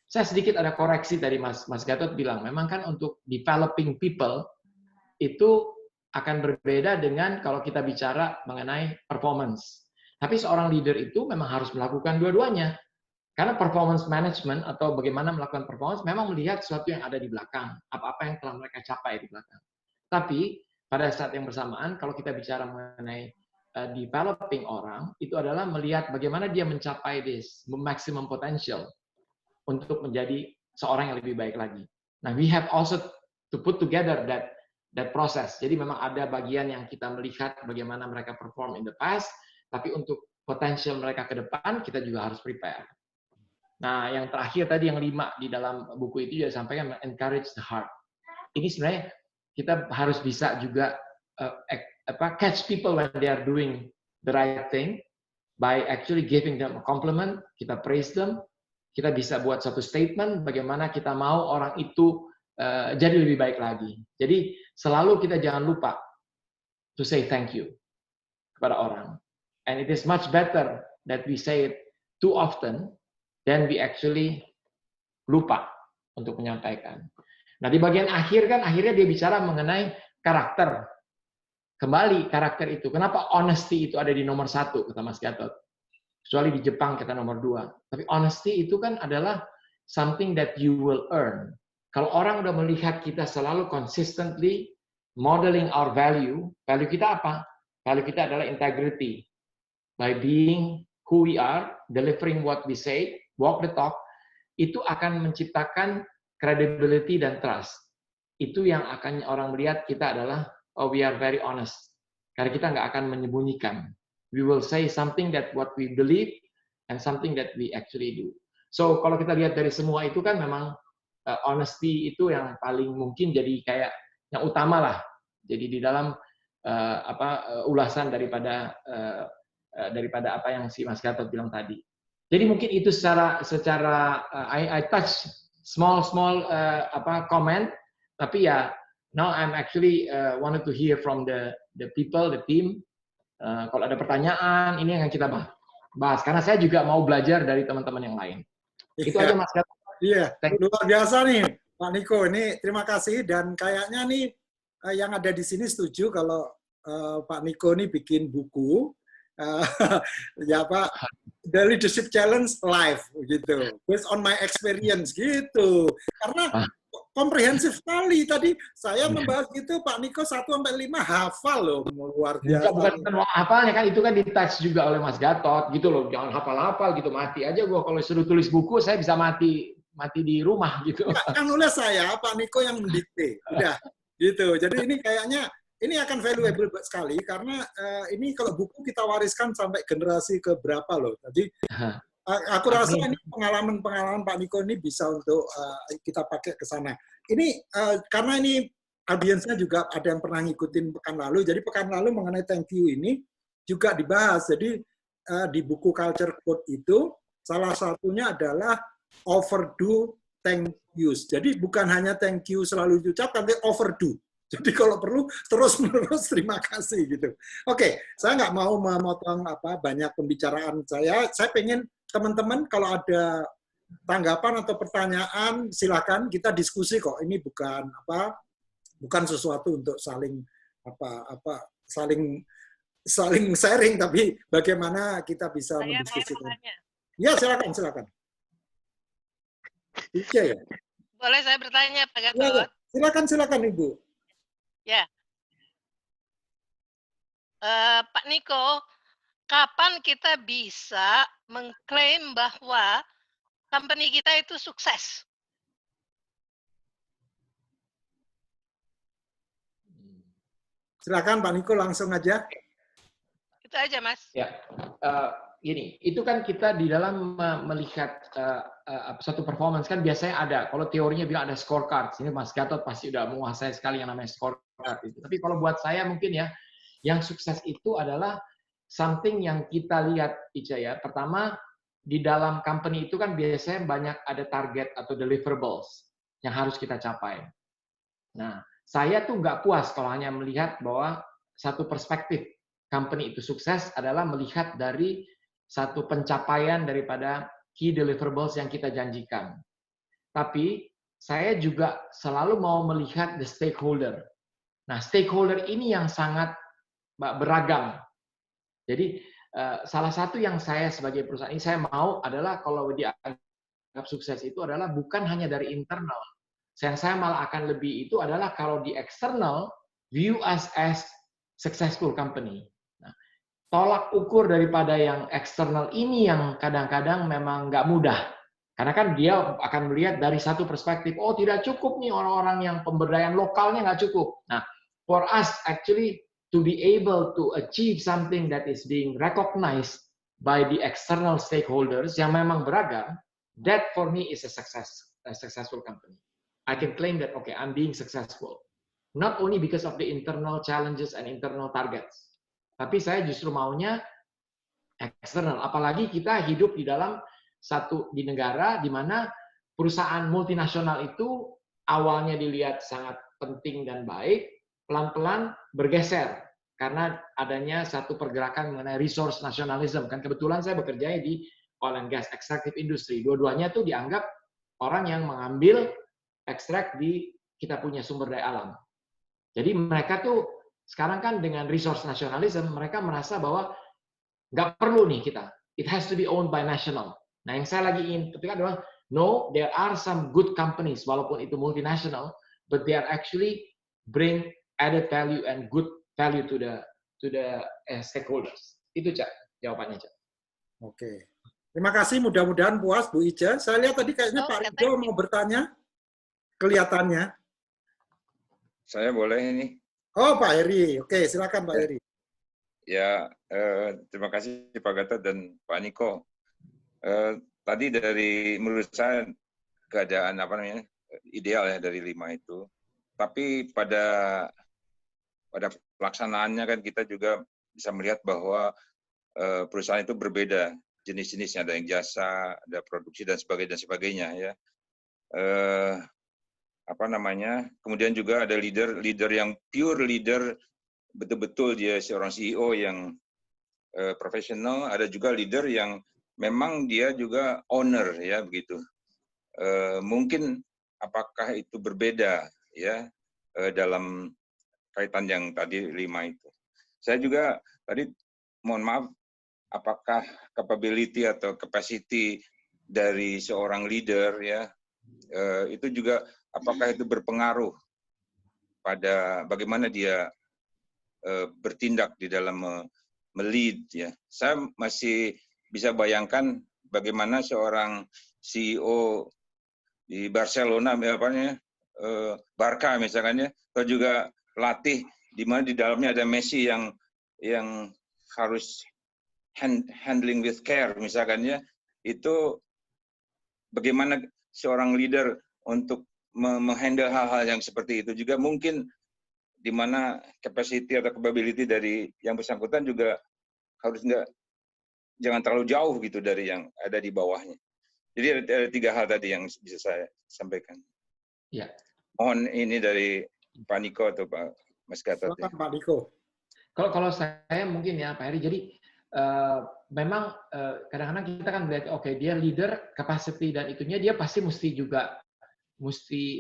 Saya sedikit ada koreksi tadi Mas Gatot bilang, memang kan untuk developing people, itu akan berbeda dengan kalau kita bicara mengenai performance. Tapi seorang leader itu memang harus melakukan dua-duanya. Karena performance management atau bagaimana melakukan performance memang melihat sesuatu yang ada di belakang, apa-apa yang telah mereka capai di belakang. Tapi pada saat yang bersamaan, kalau kita bicara mengenai developing orang, itu adalah melihat bagaimana dia mencapai this maximum potential untuk menjadi seorang yang lebih baik lagi. Nah, we have also to put together that process. Jadi memang ada bagian yang kita melihat bagaimana mereka perform in the past, tapi untuk potensial mereka ke depan kita juga harus prepare. Nah, yang terakhir tadi yang 5 di dalam buku itu juga sampaikan encourage the heart. Ini sebenarnya kita harus bisa juga catch people when they are doing the right thing by actually giving them a compliment, kita praise them, kita bisa buat satu statement bagaimana kita mau orang itu jadi lebih baik lagi. Jadi selalu kita jangan lupa to say thank you kepada orang. And it is much better that we say it too often than we actually lupa untuk menyampaikan. Nah, di bagian akhir kan akhirnya dia bicara mengenai karakter. Kembali karakter itu. Kenapa honesty itu ada di nomor 1 kata Mas Gatot? Kecuali di Jepang kita nomor 2. Tapi honesty itu kan adalah something that you will earn. Kalau orang udah melihat kita selalu consistently modeling our value kita apa? Value kita adalah integrity. By being who we are, delivering what we say, walk the talk, itu akan menciptakan credibility dan trust. Itu yang akan orang melihat kita adalah, oh, we are very honest. Karena kita nggak akan menyembunyikan. We will say something that what we believe and something that we actually do. So kalau kita lihat dari semua itu kan memang honesty itu yang paling mungkin jadi kayak yang utama lah. Jadi di dalam ulasan daripada apa yang si Mas Gatot bilang tadi. Jadi mungkin itu secara I touch small comment, tapi ya now I'm actually wanted to hear from the people, the team. Kalau ada pertanyaan, ini yang kita bahas. Karena saya juga mau belajar dari teman-teman yang lain. Itu aja Mas Gatot. Iya, luar biasa nih Pak Niko. Ini terima kasih dan kayaknya nih yang ada di sini setuju kalau Pak Niko ini bikin buku. Ya Pak, The Leadership Challenge Live gitu, based on my experience gitu. Karena komprehensif sekali tadi saya membahas gitu, Pak Niko 1-5 hafal loh, luar biasa. Bukan hafalnya kan, itu kan di-touch juga oleh Mas Gatot gitu loh, jangan hafal-hafal gitu, mati aja gua kalau suruh tulis buku saya bisa mati di rumah gitu. Yang nulis saya, Pak Niko yang mendikte, udah gitu. Jadi ini kayaknya ini akan valuable sekali karena ini kalau buku kita wariskan sampai generasi ke berapa loh. Jadi aku rasa ini pengalaman Pak Niko ini bisa untuk kita pakai ke sana. Ini karena ini audiensnya juga ada yang pernah ngikutin pekan lalu. Jadi pekan lalu mengenai thank you ini juga dibahas. Jadi di buku Culture Code itu salah satunya adalah overdo thank yous. Jadi bukan hanya thank you selalu diucapkan, tapi overdo. Jadi kalau perlu terus-menerus terima kasih gitu. Oke, saya nggak mau memotong banyak pembicaraan saya. Saya pengen teman-teman kalau ada tanggapan atau pertanyaan silakan kita diskusi kok. Ini bukan sesuatu untuk saling sharing, tapi bagaimana kita bisa mendiskusikan. Ya silakan. Iya ya. Boleh saya bertanya Pak Gatot? Ya, silakan Ibu. Ya, Pak Niko, kapan kita bisa mengklaim bahwa company kita itu sukses? Silakan Pak Niko langsung aja. Itu aja Mas. Ya, gini, itu kan kita di dalam melihat satu performance kan biasanya ada. Kalau teorinya bilang ada scorecard. Ini Mas Gatot pasti udah menguasai sekali yang namanya scorecard itu. Tapi kalau buat saya mungkin ya, yang sukses itu adalah something yang kita lihat, Ica ya. Pertama, di dalam company itu kan biasanya banyak ada target atau deliverables yang harus kita capai. Nah, saya tuh nggak puas kalau hanya melihat bahwa satu perspektif company itu sukses adalah melihat dari satu pencapaian daripada key deliverables yang kita janjikan. Tapi saya juga selalu mau melihat the stakeholder. Nah, stakeholder ini yang sangat beragam. Jadi salah satu yang saya sebagai perusahaan ini saya mau adalah kalau dianggap sukses itu adalah bukan hanya dari internal. Yang saya malah akan lebih itu adalah kalau di eksternal view us as successful company. Nah, tolak ukur daripada yang eksternal ini yang kadang-kadang memang nggak mudah. Karena kan dia akan melihat dari satu perspektif, oh tidak cukup nih orang-orang yang pemberdayaan lokalnya nggak cukup. Nah, for us actually to be able to achieve something that is being recognized by the external stakeholders yang memang beragam, that for me is a successful company. I can claim that, okay, I'm being successful. Not only because of the internal challenges and internal targets, tapi saya justru maunya eksternal. Apalagi kita hidup di dalam di negara di mana perusahaan multinasional itu awalnya dilihat sangat penting dan baik, pelan-pelan bergeser karena adanya satu pergerakan mengenai resource nationalism. Kan kebetulan saya bekerja di oil and gas extractive industry. Dua-duanya tuh dianggap orang yang mengambil ekstrak di kita punya sumber daya alam. Jadi mereka tuh sekarang kan dengan resource nationalism, mereka merasa bahwa nggak perlu nih kita. It has to be owned by national. Nah, yang saya lagi ingin ketika adalah, no, there are some good companies, walaupun itu multinational, but they are actually bring added value and good value to the stakeholders. Itu, Cak, jawabannya, Cak. Oke. Terima kasih, mudah-mudahan puas, Bu Ija. Saya lihat tadi kayaknya Pak Rido mau bertanya, kelihatannya. Saya boleh ini. Oh, Pak Heri. Oke, silakan Pak Heri. Ya, terima kasih Pak Gatot dan Pak Niko. Tadi dari menurut saya keadaan ideal ya dari 5 itu. Tapi pada pelaksanaannya kan kita juga bisa melihat bahwa perusahaan itu berbeda jenis-jenisnya, ada yang jasa, ada produksi dan sebagainya ya. Kemudian juga ada leader yang pure leader, betul-betul dia seorang CEO yang profesional, ada juga leader yang memang dia juga owner ya begitu. Mungkin apakah itu berbeda ya dalam kaitan yang tadi 5 itu. Saya juga tadi mohon maaf, apakah capability atau capacity dari seorang leader ya itu juga apakah itu berpengaruh pada bagaimana dia bertindak di dalam melead ya. Saya masih bisa bayangkan bagaimana seorang CEO di Barcelona Barca misalnya, atau juga pelatih di mana di dalamnya ada Messi yang harus handling with care misalkan ya, itu bagaimana seorang leader untuk menghandle hal-hal yang seperti itu juga mungkin di mana capacity atau capability dari yang bersangkutan juga harus jangan terlalu jauh gitu dari yang ada di bawahnya. Jadi ada 3 hal tadi yang bisa saya sampaikan. Ya. Mohon ini dari Pak Niko atau Pak Mas Gatot. Silakan Pak Niko. Kalau saya mungkin ya Pak Heri, jadi memang kadang-kadang kita kan melihat, oke, dia leader, capacity dan itunya dia pasti mesti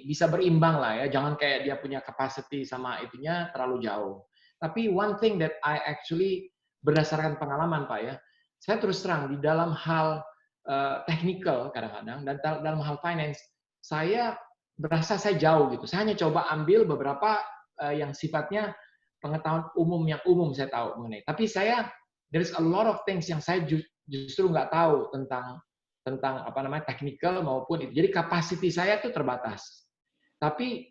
bisa berimbang lah ya, jangan kayak dia punya capacity sama itunya terlalu jauh. Tapi one thing that I actually berdasarkan pengalaman Pak ya, saya terus terang di dalam hal technical kadang-kadang dan dalam hal finance saya berasa saya jauh gitu. Saya hanya coba ambil beberapa yang sifatnya pengetahuan umum yang umum saya tahu mengenai. Tapi there's a lot of things yang saya justru nggak tahu tentang technical maupun itu. Jadi kapasiti saya itu terbatas. Tapi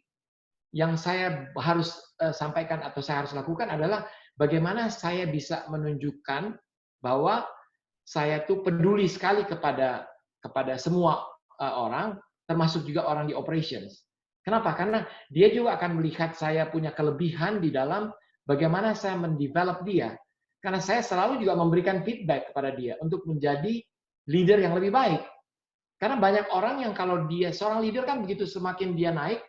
yang saya harus sampaikan atau saya harus lakukan adalah bagaimana saya bisa menunjukkan bahwa saya tuh peduli sekali kepada semua orang, termasuk juga orang di operations. Kenapa? Karena dia juga akan melihat saya punya kelebihan di dalam bagaimana saya mendevelop dia. Karena saya selalu juga memberikan feedback kepada dia untuk menjadi leader yang lebih baik. Karena banyak orang yang kalau dia seorang leader kan begitu semakin dia naik,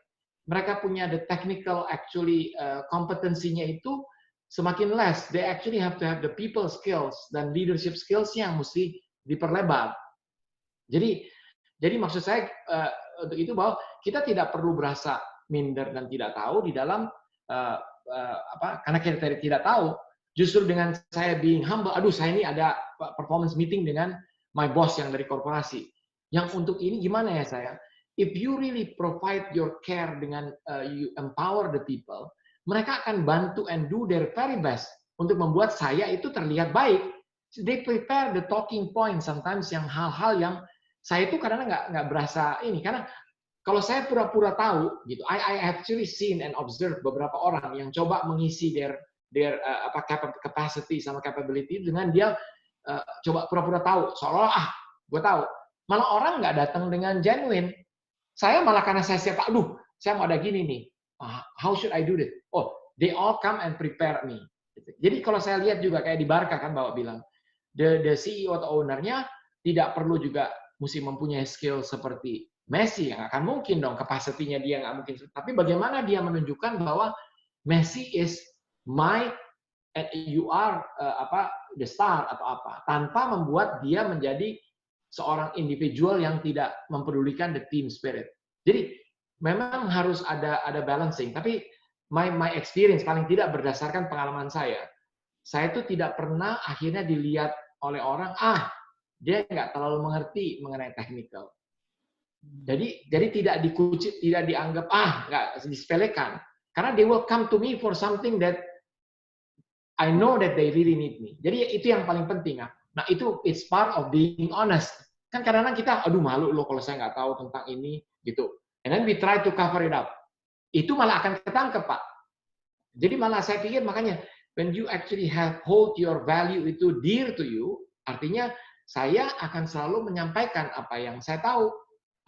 mereka punya the technical actually kompetensinya itu semakin less. They actually have to have the people skills dan leadership skills yang mesti diperlebar. Jadi maksud saya untuk itu bahwa kita tidak perlu berasa minder dan tidak tahu di dalam karena kita tidak tahu, Justru dengan saya being humble, aduh saya ini ada performance meeting dengan my boss yang dari korporasi. Yang untuk ini gimana ya saya? If you really provide your care dengan you empower the people, mereka akan bantu and do their very best untuk membuat saya itu terlihat baik. They prepare the talking point sometimes yang hal-hal yang saya itu kadang nggak berasa ini karena kalau saya pura-pura tahu gitu, I actually seen and observed beberapa orang yang coba mengisi their capacity sama capability dengan dia coba pura-pura tahu seolah gue tahu, malah orang nggak datang dengan genuine. Saya malah karena saya siap, aduh saya mau ada gini nih, how should I do this? Oh, they all come and prepare me. Jadi kalau saya lihat juga kayak di Barca kan Bapak bilang, the CEO atau ownernya tidak perlu juga mesti mempunyai skill seperti Messi, yang akan mungkin dong kapasitinya dia nggak mungkin. Tapi bagaimana dia menunjukkan bahwa Messi is my and you are the star atau apa, tanpa membuat dia menjadi seorang individual yang tidak mempedulikan the team spirit. Jadi memang harus ada balancing. Tapi my experience paling tidak berdasarkan pengalaman saya itu tidak pernah akhirnya dilihat oleh orang dia nggak terlalu mengerti mengenai technical. Jadi tidak dikucip, tidak dianggap nggak disepelekan. Karena they will come to me for something that I know that they really need me. Jadi itu yang paling penting. Nah itu it's part of being honest. Kan kadang-kadang kita, aduh malu loh kalau saya nggak tahu tentang ini gitu. And then we try to cover it up. Itu malah akan ketangkep Pak. Jadi malah saya pikir makanya when you actually hold your value itu dear to you, artinya saya akan selalu menyampaikan apa yang saya tahu,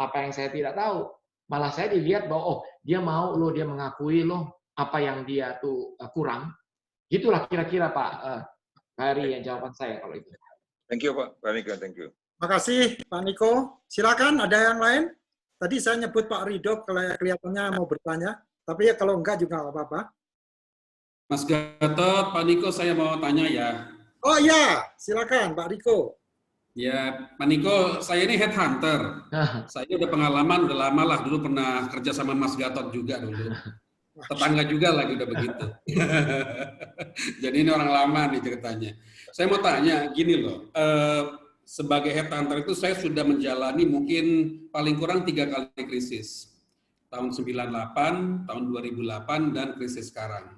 apa yang saya tidak tahu. Malah saya dilihat bahwa dia mau loh, dia mengakui loh apa yang dia tuh kurang. Gitulah kira-kira Pak Hari yang jawaban saya kalau itu. Thank you Pak Niko, thank you. Makasih Pak Niko. Silakan ada yang lain. Tadi saya nyebut Pak Ridho kelihatannya mau bertanya, tapi ya kalau enggak juga nggak apa-apa. Mas Gatot, Pak Niko saya mau tanya ya. Oh iya, silakan Pak Riko. Ya, Pak Niko, saya ini headhunter. Saya udah pengalaman, udah lama lah, dulu pernah kerja sama Mas Gatot juga dulu. Tetangga juga lagi udah begitu. Jadi ini orang lama nih ceritanya. Saya mau tanya, gini loh, sebagai headhunter itu saya sudah menjalani mungkin paling kurang 3 kali krisis. Tahun 98, tahun 2008, dan krisis sekarang.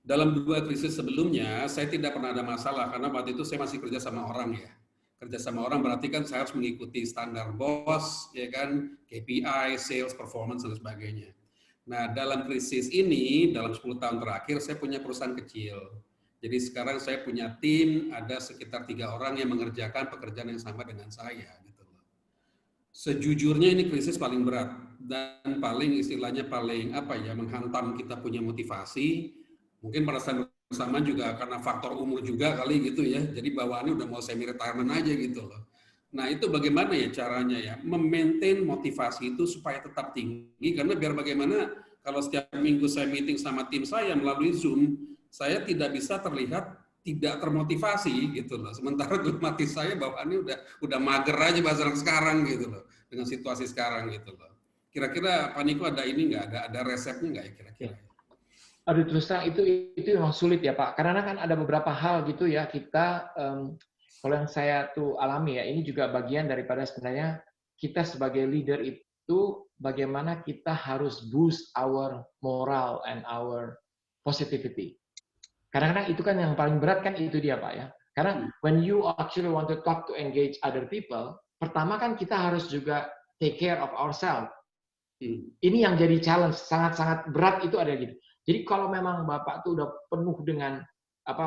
Dalam 2 krisis sebelumnya, saya tidak pernah ada masalah, karena waktu itu saya masih kerja sama orang ya. Kerja sama orang berarti kan saya harus mengikuti standar bos, ya kan, KPI, sales, performance, dan sebagainya. Nah, dalam krisis ini, dalam 10 tahun terakhir, saya punya perusahaan kecil. Jadi sekarang saya punya tim, ada sekitar 3 orang yang mengerjakan pekerjaan yang sama dengan saya. Gitu. Sejujurnya ini krisis paling berat, dan paling istilahnya paling menghantam kita punya motivasi. Mungkin pada saat bersama juga karena faktor umur juga kali gitu ya. Jadi bawaannya udah mau semi retirement aja gitu loh. Nah itu bagaimana ya caranya ya, memaintain motivasi itu supaya tetap tinggi, karena biar bagaimana kalau setiap minggu saya meeting sama tim saya melalui Zoom, saya tidak bisa terlihat tidak termotivasi gitu loh. Sementara dalam hati saya bawaannya udah mager aja bahasa sekarang gitu loh, dengan situasi sekarang gitu loh. Kira-kira Pak Niko ada ini nggak, ada resepnya nggak ya kira-kira? Aduh terus terang itu memang sulit ya Pak, karena kan ada beberapa hal gitu ya kita kalau yang saya tuh alami ya, ini juga bagian daripada sebenarnya kita sebagai leader itu bagaimana kita harus boost our moral and our positivity. Kadang-kadang itu kan yang paling berat kan itu dia Pak ya. Karena when you actually want to talk to engage other people, pertama kan kita harus juga take care of ourselves. Ini yang jadi challenge, sangat-sangat berat itu ada gitu. Jadi kalau memang Bapak tuh udah penuh dengan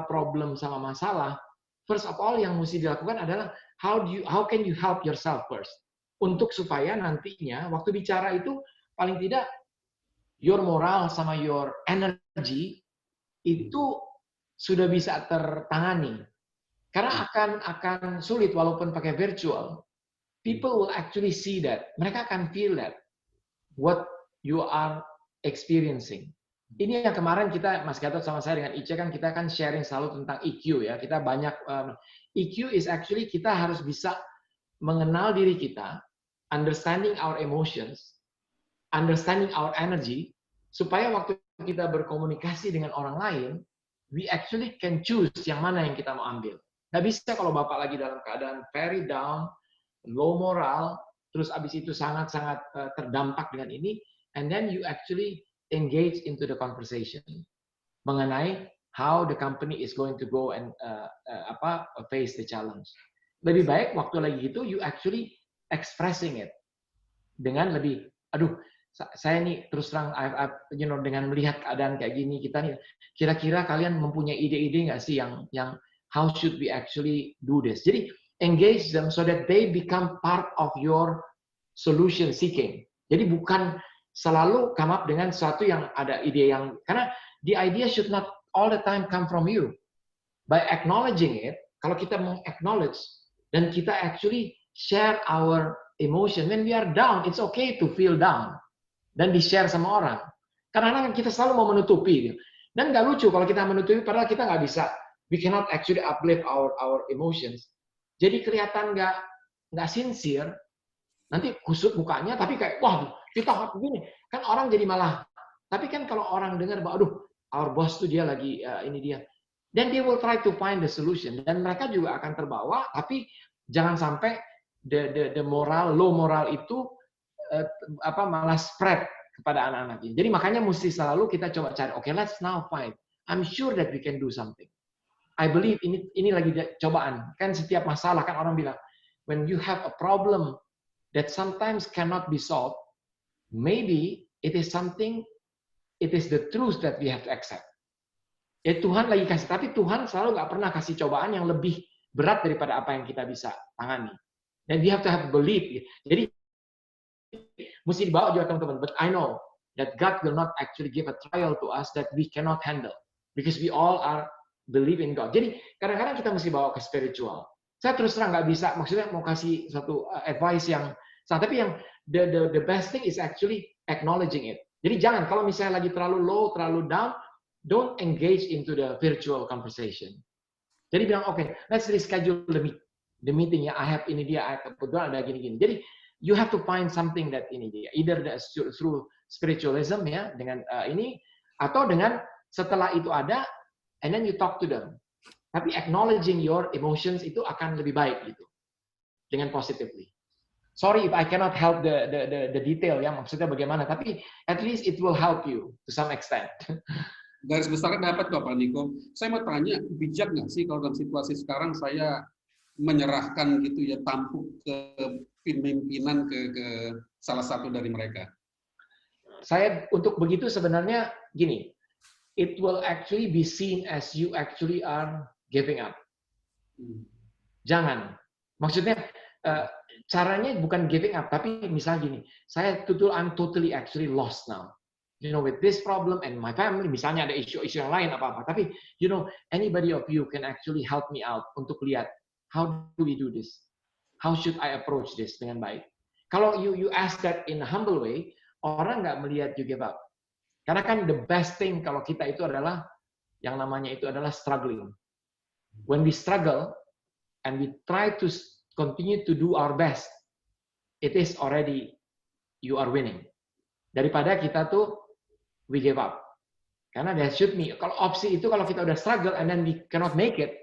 problem sama masalah, first of all yang mesti dilakukan adalah how can you help yourself first, untuk supaya nantinya waktu bicara itu paling tidak your moral sama your energy itu sudah bisa tertangani. Karena akan sulit walaupun pakai virtual, people will actually see that, mereka akan feel that what you are experiencing. Ini yang kemarin kita, Mas Gatot sama saya dengan Ica kan kita kan sharing selalu tentang EQ ya. Kita banyak EQ is actually kita harus bisa mengenal diri kita, understanding our emotions, understanding our energy, supaya waktu kita berkomunikasi dengan orang lain we actually can choose yang mana yang kita mau ambil. Nggak bisa kalau Bapak lagi dalam keadaan very down, low moral, terus abis itu sangat-sangat terdampak dengan ini, and then you actually engage into the conversation mengenai how the company is going to go and face the challenge. Lebih baik waktu lagi gitu, you actually expressing it dengan lebih, aduh, saya nih terus terang, dengan melihat keadaan kayak gini, kita nih, kira-kira kalian mempunyai ide-ide nggak sih yang how should we actually do this? Jadi engage them so that they become part of your solution seeking. Jadi bukan selalu come up dengan sesuatu yang ada ide yang, karena the idea should not all the time come from you. By acknowledging it, kalau kita meng-acknowledge dan kita actually share our emotion. When we are down, it's okay to feel down. Dan di-share sama orang. Karena kita selalu mau menutupi. Dan nggak lucu kalau kita menutupi, padahal kita nggak bisa. We cannot actually uplift our emotions. Jadi kelihatan nggak sincere. Nanti kusut mukanya, tapi kayak, wah, kita harus begini. Kan orang jadi malah. Tapi kan kalau orang dengar, aduh, our boss tuh dia lagi, ini dia. Then they will try to find the solution. Dan mereka juga akan terbawa, tapi jangan sampai the moral, low moral itu malah spread kepada anak-anak ini. Jadi makanya mesti selalu kita coba cari, okay, let's now find. I'm sure that we can do something. I believe ini lagi cobaan. Kan setiap masalah kan orang bilang, when you have a problem that sometimes cannot be solved, maybe it is the truth that we have to accept. Ya Tuhan lagi kasih, tapi Tuhan selalu nggak pernah kasih cobaan yang lebih berat daripada apa yang kita bisa tangani. Dan we have to have belief. Jadi mesti dibawa juga teman-teman. But I know that God will not actually give a trial to us that we cannot handle, because we all are believe in God. Jadi kadang-kadang kita mesti bawa ke spiritual. Saya terus terang nggak bisa, maksudnya mau kasih satu advice yang salah, tapi yang the best thing is actually acknowledging it. Jadi jangan kalau misalnya lagi terlalu low, terlalu down, don't engage into the virtual conversation. Jadi bilang, okay, let's reschedule the meeting ya. I have ini dia, kebetulan ada gini-gini. Jadi you have to find something that ini dia, either through spiritualism ya, dengan ini, atau dengan setelah itu ada, and then you talk to them. Tapi acknowledging your emotions itu akan lebih baik gitu, dengan positively. Sorry if I cannot help the detail ya, maksudnya bagaimana, tapi at least it will help you to some extent. Garis besarnya dapat kok Pak Niko. Saya mau tanya, bijak nggak sih kalau dalam situasi sekarang saya menyerahkan gitu ya, tampuk ke pimpinan ke salah satu dari mereka? Saya untuk begitu sebenarnya gini, it will actually be seen as you actually are giving up. Jangan. Maksudnya caranya bukan giving up, tapi misalnya gini, I'm totally actually lost now. You know, with this problem and my family, misalnya ada isu-isu yang lain apa-apa, tapi you know, anybody of you can actually help me out untuk lihat how do we do this? How should I approach this dengan baik? Kalau you ask that in a humble way, orang nggak melihat you give up. Karena kan the best thing kalau kita itu adalah yang namanya itu adalah struggling. When we struggle and we try to continue to do our best, it is already you are winning. Daripada kita tuh we give up. Karena that should be, kalau opsi itu kalau kita udah struggle and then we cannot make it,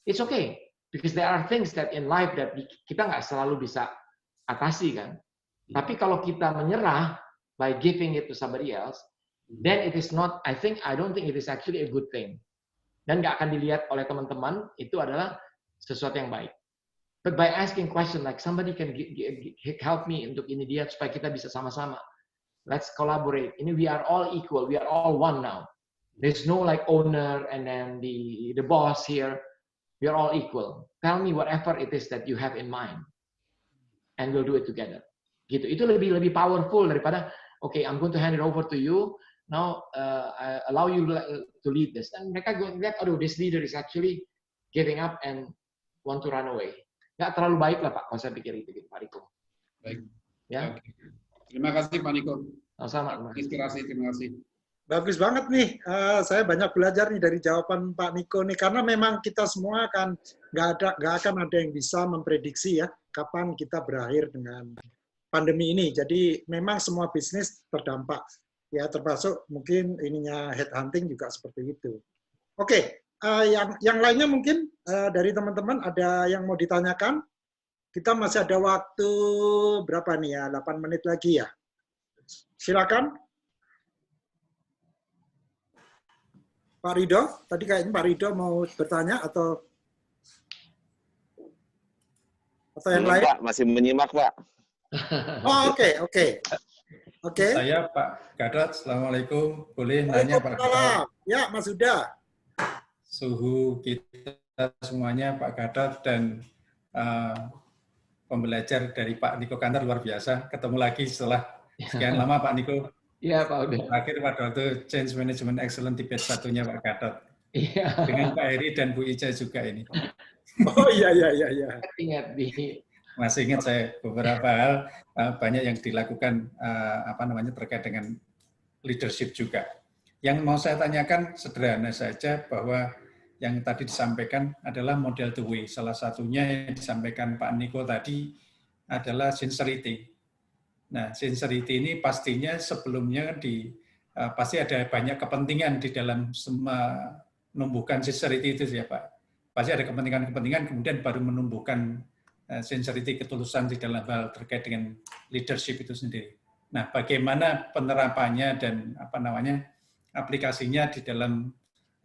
it's okay. Because there are things that in life that kita nggak selalu bisa atasi kan. Tapi kalau kita menyerah by giving it to somebody else, then it is not, I don't think it is actually a good thing. Dan nggak akan dilihat oleh teman-teman, itu adalah sesuatu yang baik. But by asking question like somebody can help me untuk ini dia supaya kita bisa sama-sama. Let's collaborate. Ini we are all equal, we are all one now. There's no like owner and then the boss here. We are all equal. Tell me whatever it is that you have in mind, and we'll do it together. Gitu. Itu lebih powerful daripada okay, I'm going to hand it over to you. Now I allow you to lead this. And mereka lihat, aduh, this leader is actually giving up and want to run away. Nggak terlalu baik lah Pak, kalau saya pikir itu, Pak Niko. Baik. Ya. Okay. Terima kasih Pak Niko. Sama. Inspirasi, terima kasih. Bagus banget nih, saya banyak belajar nih dari jawaban Pak Niko nih, karena memang kita semua kan nggak akan ada yang bisa memprediksi ya kapan kita berakhir dengan pandemi ini. Jadi memang semua bisnis terdampak, ya termasuk mungkin ininya headhunting juga seperti itu. Oke, yang lainnya mungkin dari teman-teman ada yang mau ditanyakan? Kita masih ada waktu berapa nih ya? 8 menit lagi ya. Silakan. Pak Ridho, tadi kayaknya Pak Ridho mau bertanya atau yang Belum, lain? Pak, masih menyimak, Pak. Oh, oke. Saya Pak Gatot, Assalamualaikum. Boleh nanya Pak Gatot? Ya, Mas Huda. Suhu kita semuanya Pak Gatot dan pembelajar dari Pak Niko Kanter luar biasa. Ketemu lagi setelah sekian lama Pak Niko. Iya Pak Uda. Terakhir pada waktu Change Management Excellent Debate satunya Pak Gatot. Iya. Dengan Pak Heri dan Bu Ica juga ini. Oh iya. Ingat Masih ingat saya beberapa hal banyak yang dilakukan terkait dengan leadership juga. Yang mau saya tanyakan sederhana saja bahwa yang tadi disampaikan adalah model the way. Salah satunya yang disampaikan Pak Niko tadi adalah sincerity. Nah, sincerity ini pastinya sebelumnya pasti ada banyak kepentingan di dalam menumbuhkan sincerity itu ya Pak. Pasti ada kepentingan-kepentingan kemudian baru menumbuhkan sincerity, ketulusan di dalam hal terkait dengan leadership itu sendiri. Nah, bagaimana penerapannya dan aplikasinya di dalam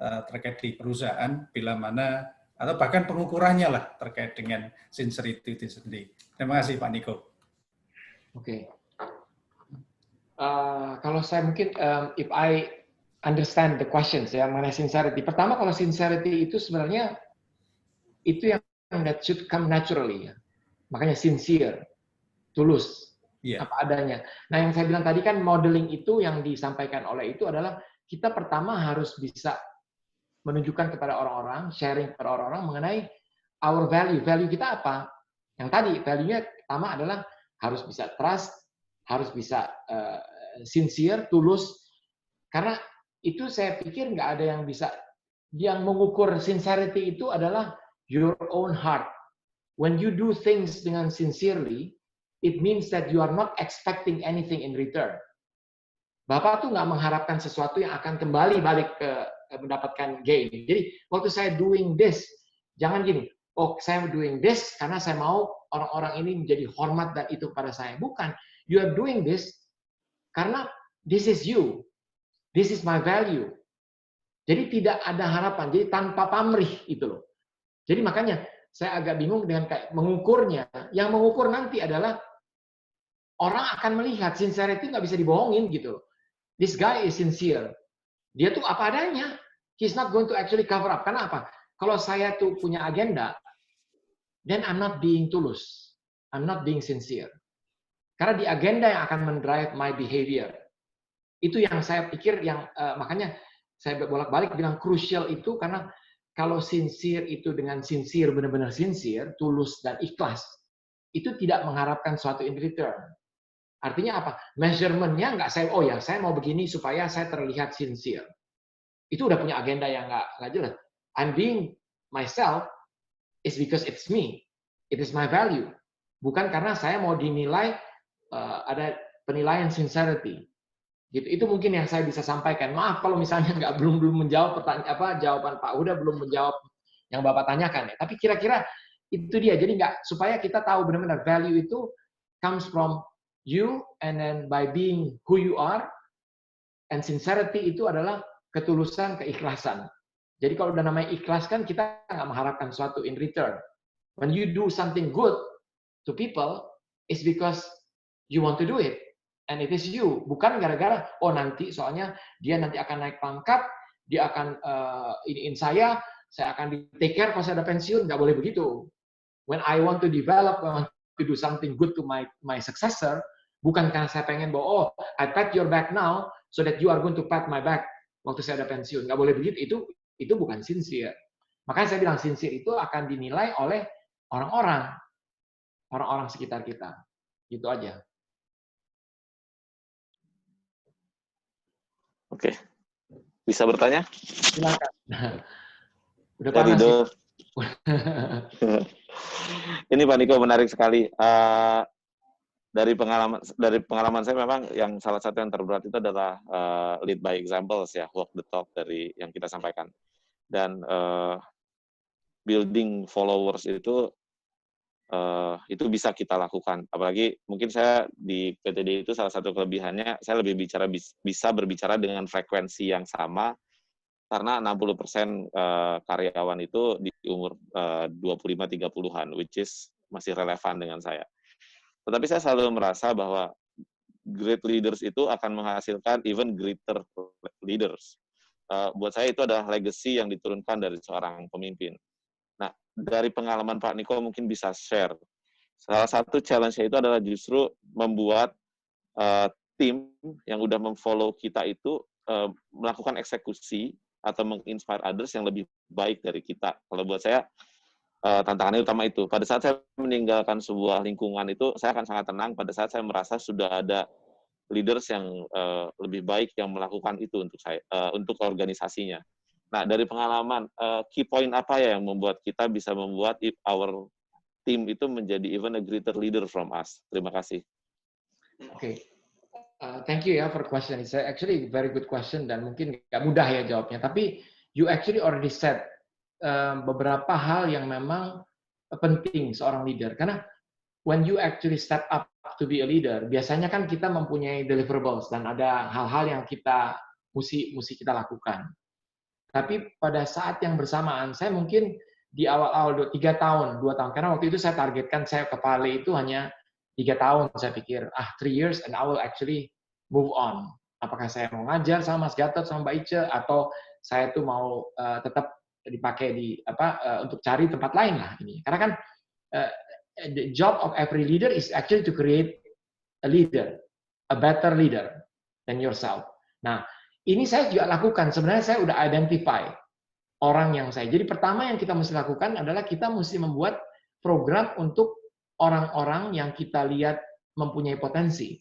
terkait di perusahaan bila mana atau bahkan pengukurannya lah terkait dengan sincerity itu sendiri. Terima kasih Pak Niko. Oke. Kalau saya mungkin if I understand the questions ya mengenai sincerity. Pertama kalau sincerity itu sebenarnya itu yang that should come naturally ya. Makanya sincere, tulus, apa adanya. Nah yang saya bilang tadi kan modeling itu yang disampaikan oleh itu adalah kita pertama harus bisa menunjukkan kepada orang-orang, sharing kepada orang-orang mengenai our value. Value kita apa? Yang tadi value-nya pertama adalah harus bisa trust, harus bisa sincere, tulus. Karena itu saya pikir nggak ada yang bisa, yang mengukur sincerity itu adalah your own heart. When you do things dengan sincerely, it means that you are not expecting anything in return. Bapak tuh nggak mengharapkan sesuatu yang akan kembali balik ke mendapatkan gain. Jadi waktu saya doing this, jangan gini, oh saya doing this karena saya mau orang-orang ini menjadi hormat dan itu pada saya. Bukan, you are doing this karena this is you, this is my value. Jadi tidak ada harapan, jadi tanpa pamrih itu loh. Jadi makanya saya agak bingung dengan kayak mengukurnya. Yang mengukur nanti adalah orang akan melihat sincerity nggak bisa dibohongin gitu. This guy is sincere. Dia tuh apa adanya. He's not going to actually cover up. Karena apa? Kalau saya tuh punya agenda, then I'm not being tulus. I'm not being sincere. Karena di agenda yang akan mendrive my behavior. Itu yang saya pikir yang makanya saya bolak-balik bilang crucial itu karena kalau sincere itu dengan sincere, benar-benar sincere, tulus dan ikhlas, itu tidak mengharapkan suatu in return. Artinya apa? Measurement-nya nggak saya, oh ya saya mau begini supaya saya terlihat sincere. Itu udah punya agenda yang nggak jelas. I'm being myself is because it's me. It is my value. Bukan karena saya mau dinilai ada penilaian sincerity. Gitu. Itu mungkin yang saya bisa sampaikan. Maaf kalau misalnya belum menjawab jawaban Pak Huda belum menjawab yang Bapak tanyakan ya. Tapi kira-kira itu dia. Jadi supaya kita tahu benar-benar value itu comes from you and then by being who you are and sincerity itu adalah ketulusan, keikhlasan. Jadi kalau udah namanya ikhlas kan kita nggak mengharapkan sesuatu in return. When you do something good to people, it's because you want to do it. And it is you, bukan gara-gara oh nanti soalnya dia nanti akan naik pangkat, dia akan iniin saya akan di take care kalau saya ada pensiun, nggak boleh begitu. When I want to develop, I want to do something good to my successor, bukan karena saya pengen bahwa oh I pat your back now so that you are going to pat my back waktu saya ada pensiun, nggak boleh begitu. Itu bukan sincere. Makanya saya bilang sincere itu akan dinilai oleh orang-orang sekitar kita, gitu aja. Oke, bisa bertanya? Silakan. Udah Dari panas ya? Ini Pak Niko menarik sekali. Dari pengalaman saya memang yang salah satu yang terberat itu adalah lead by examples ya, walk the talk dari yang kita sampaikan. dan building followers itu bisa kita lakukan. Apalagi mungkin saya di PTD itu salah satu kelebihannya, saya lebih bisa berbicara dengan frekuensi yang sama, karena 60% karyawan itu di umur 25-30-an, which is masih relevan dengan saya. Tetapi saya selalu merasa bahwa great leaders itu akan menghasilkan even greater leaders. Buat saya itu adalah legacy yang diturunkan dari seorang pemimpin. Nah, dari pengalaman Pak Niko mungkin bisa share. Salah satu challenge-nya itu adalah justru membuat tim yang udah memfollow kita itu melakukan eksekusi atau menginspire others yang lebih baik dari kita. Kalau buat saya, tantangannya utama itu. Pada saat saya meninggalkan sebuah lingkungan itu, saya akan sangat tenang pada saat saya merasa sudah ada leaders yang lebih baik yang melakukan itu untuk saya, untuk organisasinya. Nah, dari pengalaman, key point apa ya yang membuat kita bisa membuat our team itu menjadi even a greater leader from us? Terima kasih. Oke. Thank you ya for question. It's actually a very good question dan mungkin nggak mudah ya jawabnya. Tapi you actually already said beberapa hal yang memang penting seorang leader. Karena when you actually step up to be a leader, biasanya kan kita mempunyai deliverables dan ada hal-hal yang kita mesti kita lakukan. Tapi pada saat yang bersamaan, saya mungkin di awal-awal 3 tahun, 2 tahun, karena waktu itu saya targetkan saya ke Vale itu hanya 3 tahun, saya pikir, 3 years and I will actually move on. Apakah saya mau ngajar sama Mas Gatot, sama Mbak Ice, atau saya tuh mau tetap dipakai untuk cari tempat lain lah ini. Karena kan the job of every leader is actually to create a leader, a better leader than yourself. Nah, ini saya juga lakukan. Sebenarnya saya udah identify orang yang saya. Jadi pertama yang kita mesti lakukan adalah kita mesti membuat program untuk orang-orang yang kita lihat mempunyai potensi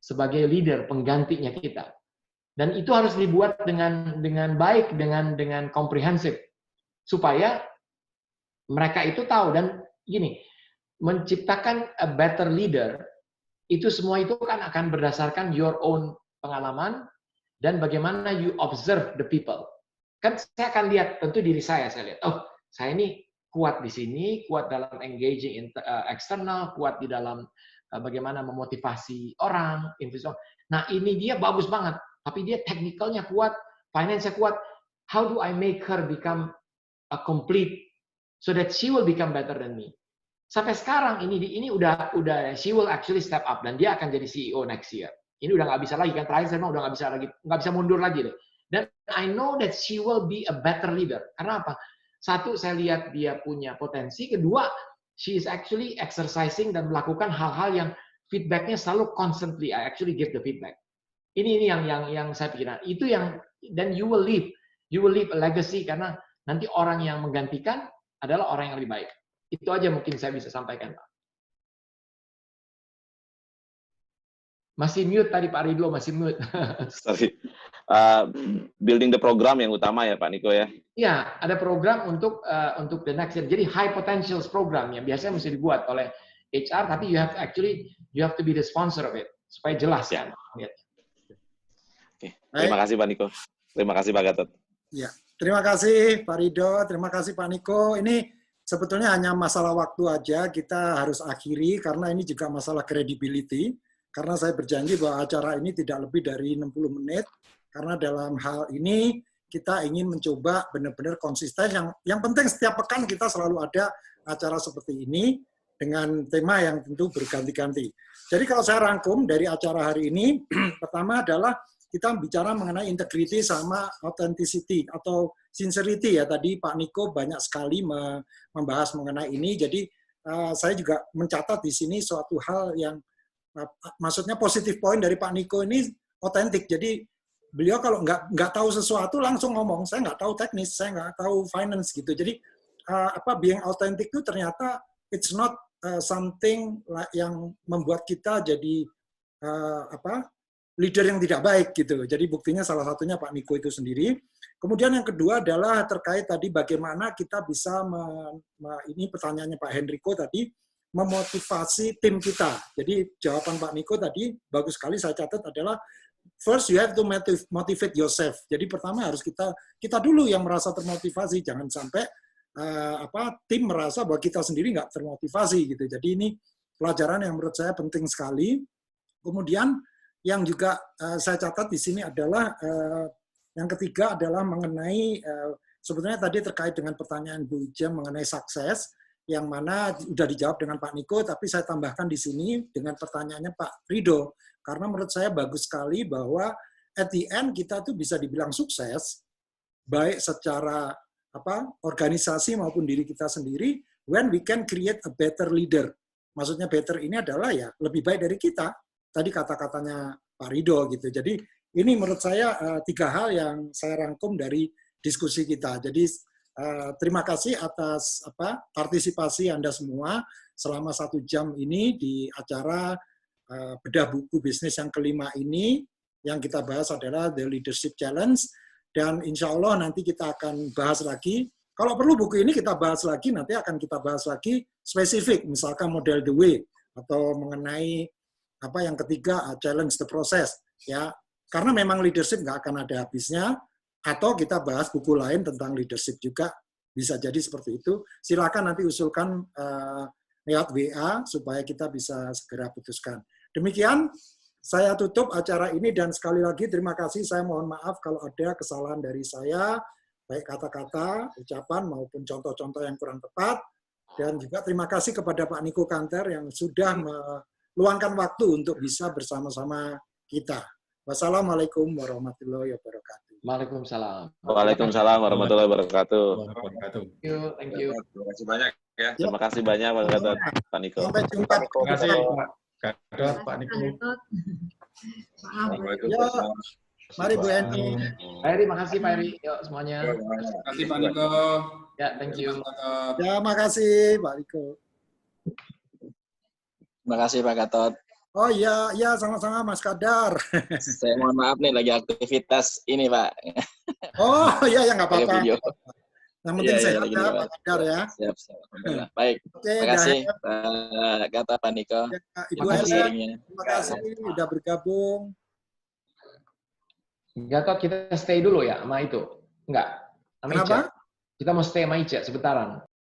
sebagai leader penggantinya kita. Dan itu harus dibuat dengan baik, dengan komprehensif supaya mereka itu tahu. Dan gini, menciptakan a better leader itu semua itu kan akan berdasarkan your own pengalaman dan bagaimana you observe the people. Kan saya akan lihat, tentu diri saya lihat, oh saya ini kuat di sini, kuat dalam engaging eksternal, kuat di dalam bagaimana memotivasi orang, investor. Nah ini dia bagus banget, tapi dia technicalnya kuat, finance-nya kuat. How do I make her become a complete so that she will become better than me? Sampai sekarang ini udah she will actually step up dan dia akan jadi CEO next year. Ini udah nggak bisa lagi kan, terakhir saya udah nggak bisa mundur lagi deh. Dan I know that she will be a better leader. Karena apa? Satu, saya lihat dia punya potensi. Kedua, she is actually exercising dan melakukan hal-hal yang feedbacknya selalu constantly. I actually give the feedback. Ini yang saya pikir. Itu yang, dan you will leave a legacy karena nanti orang yang menggantikan adalah orang yang lebih baik. Itu aja mungkin saya bisa sampaikan, Pak. Masih mute tadi Pak Ridlo, masih mute. Sorry. Building the program yang utama ya Pak Niko ya? Iya, ada program untuk the next year. Jadi high potentials program yang biasanya mesti dibuat oleh HR, tapi you have to be the sponsor of it supaya jelas ya. Oke. Terima kasih Pak Niko. Terima kasih Pak Gatot. Ya, terima kasih Pak Ridho, terima kasih Pak Niko. Ini sebetulnya hanya masalah waktu aja, kita harus akhiri karena ini juga masalah credibility. Karena saya berjanji bahwa acara ini tidak lebih dari 60 menit, karena dalam hal ini kita ingin mencoba benar-benar konsisten. Yang penting setiap pekan kita selalu ada acara seperti ini dengan tema yang tentu berganti-ganti. Jadi kalau saya rangkum dari acara hari ini, pertama adalah kita bicara mengenai integrity sama authenticity atau sincerity ya. Tadi Pak Niko banyak sekali membahas mengenai ini. Jadi saya juga mencatat di sini suatu hal yang maksudnya positif poin dari Pak Niko ini otentik. Jadi beliau kalau nggak tahu sesuatu langsung ngomong, saya nggak tahu teknis, saya nggak tahu finance gitu. Jadi being authentic itu ternyata it's not something yang membuat kita jadi leader yang tidak baik gitu. Jadi buktinya salah satunya Pak Niko itu sendiri. Kemudian yang kedua adalah terkait tadi bagaimana kita bisa ini pertanyaannya Pak Henrico tadi, memotivasi tim kita. Jadi jawaban Pak Niko tadi bagus sekali saya catat adalah first you have to motivate yourself. Jadi pertama harus kita dulu yang merasa termotivasi, jangan sampai tim merasa bahwa kita sendiri nggak termotivasi gitu. Jadi ini pelajaran yang menurut saya penting sekali. Kemudian yang juga saya catat di sini adalah yang ketiga adalah mengenai sebetulnya tadi terkait dengan pertanyaan Bu Ijam mengenai sukses, yang mana sudah dijawab dengan Pak Niko, tapi saya tambahkan di sini dengan pertanyaannya Pak Rido, karena menurut saya bagus sekali bahwa at the end kita tuh bisa dibilang sukses, baik secara organisasi maupun diri kita sendiri, when we can create a better leader. Maksudnya better ini adalah ya lebih baik dari kita. Tadi kata-katanya Pak Rido gitu. Jadi ini menurut saya 3 hal yang saya rangkum dari diskusi kita. Jadi terima kasih atas partisipasi Anda semua selama 1 jam ini di acara bedah buku bisnis yang kelima ini. Yang kita bahas adalah The Leadership Challenge, dan insya Allah nanti kita akan bahas lagi. Kalau perlu buku ini kita bahas lagi, nanti akan kita bahas lagi spesifik, misalkan model The Way, atau mengenai yang ketiga, challenge the process. Ya, karena memang leadership nggak akan ada habisnya. Atau kita bahas buku lain tentang leadership juga, bisa jadi seperti itu. Silakan nanti usulkan lewat WA supaya kita bisa segera putuskan. Demikian, saya tutup acara ini, dan sekali lagi terima kasih. Saya mohon maaf kalau ada kesalahan dari saya, baik kata-kata, ucapan, maupun contoh-contoh yang kurang tepat. Dan juga terima kasih kepada Pak Niko Kanter yang sudah meluangkan waktu untuk bisa bersama-sama kita. Wassalamualaikum warahmatullahi wabarakatuh. Waalaikumsalam. Waalaikumsalam warahmatullahi wabarakatuh. Thank you. Terima kasih banyak ya. Terima kasih banyak Pak Niko. Sampai jumpa. Terima kasih Pak Gatot, Pak Niko. Ya, mari Bu Eni. Pak Eri, makasih Pak Eri. Yuk semuanya. Terima kasih Pak Niko. Ya, thank you. Ya, makasih Pak Niko. Terima kasih Pak Gatot. Oh iya, ya sama-sama Mas Kadar. Saya mohon maaf nih lagi aktivitas ini Pak. Oh iya, ya nggak apa-apa. Video. Yang penting sehat lagi ya Pak Kadar ya. Siap. Alhamdulillah. Baik. Oke, Terima kasih Pak Gatot, Pak Niko. Ya, Ibu Terima kasih. Helen, terima kasih sudah bergabung. Gatot, kita stay dulu ya sama itu? Enggak? Sama Kenapa? Ica. Kita mau stay sama Ica sebentaran.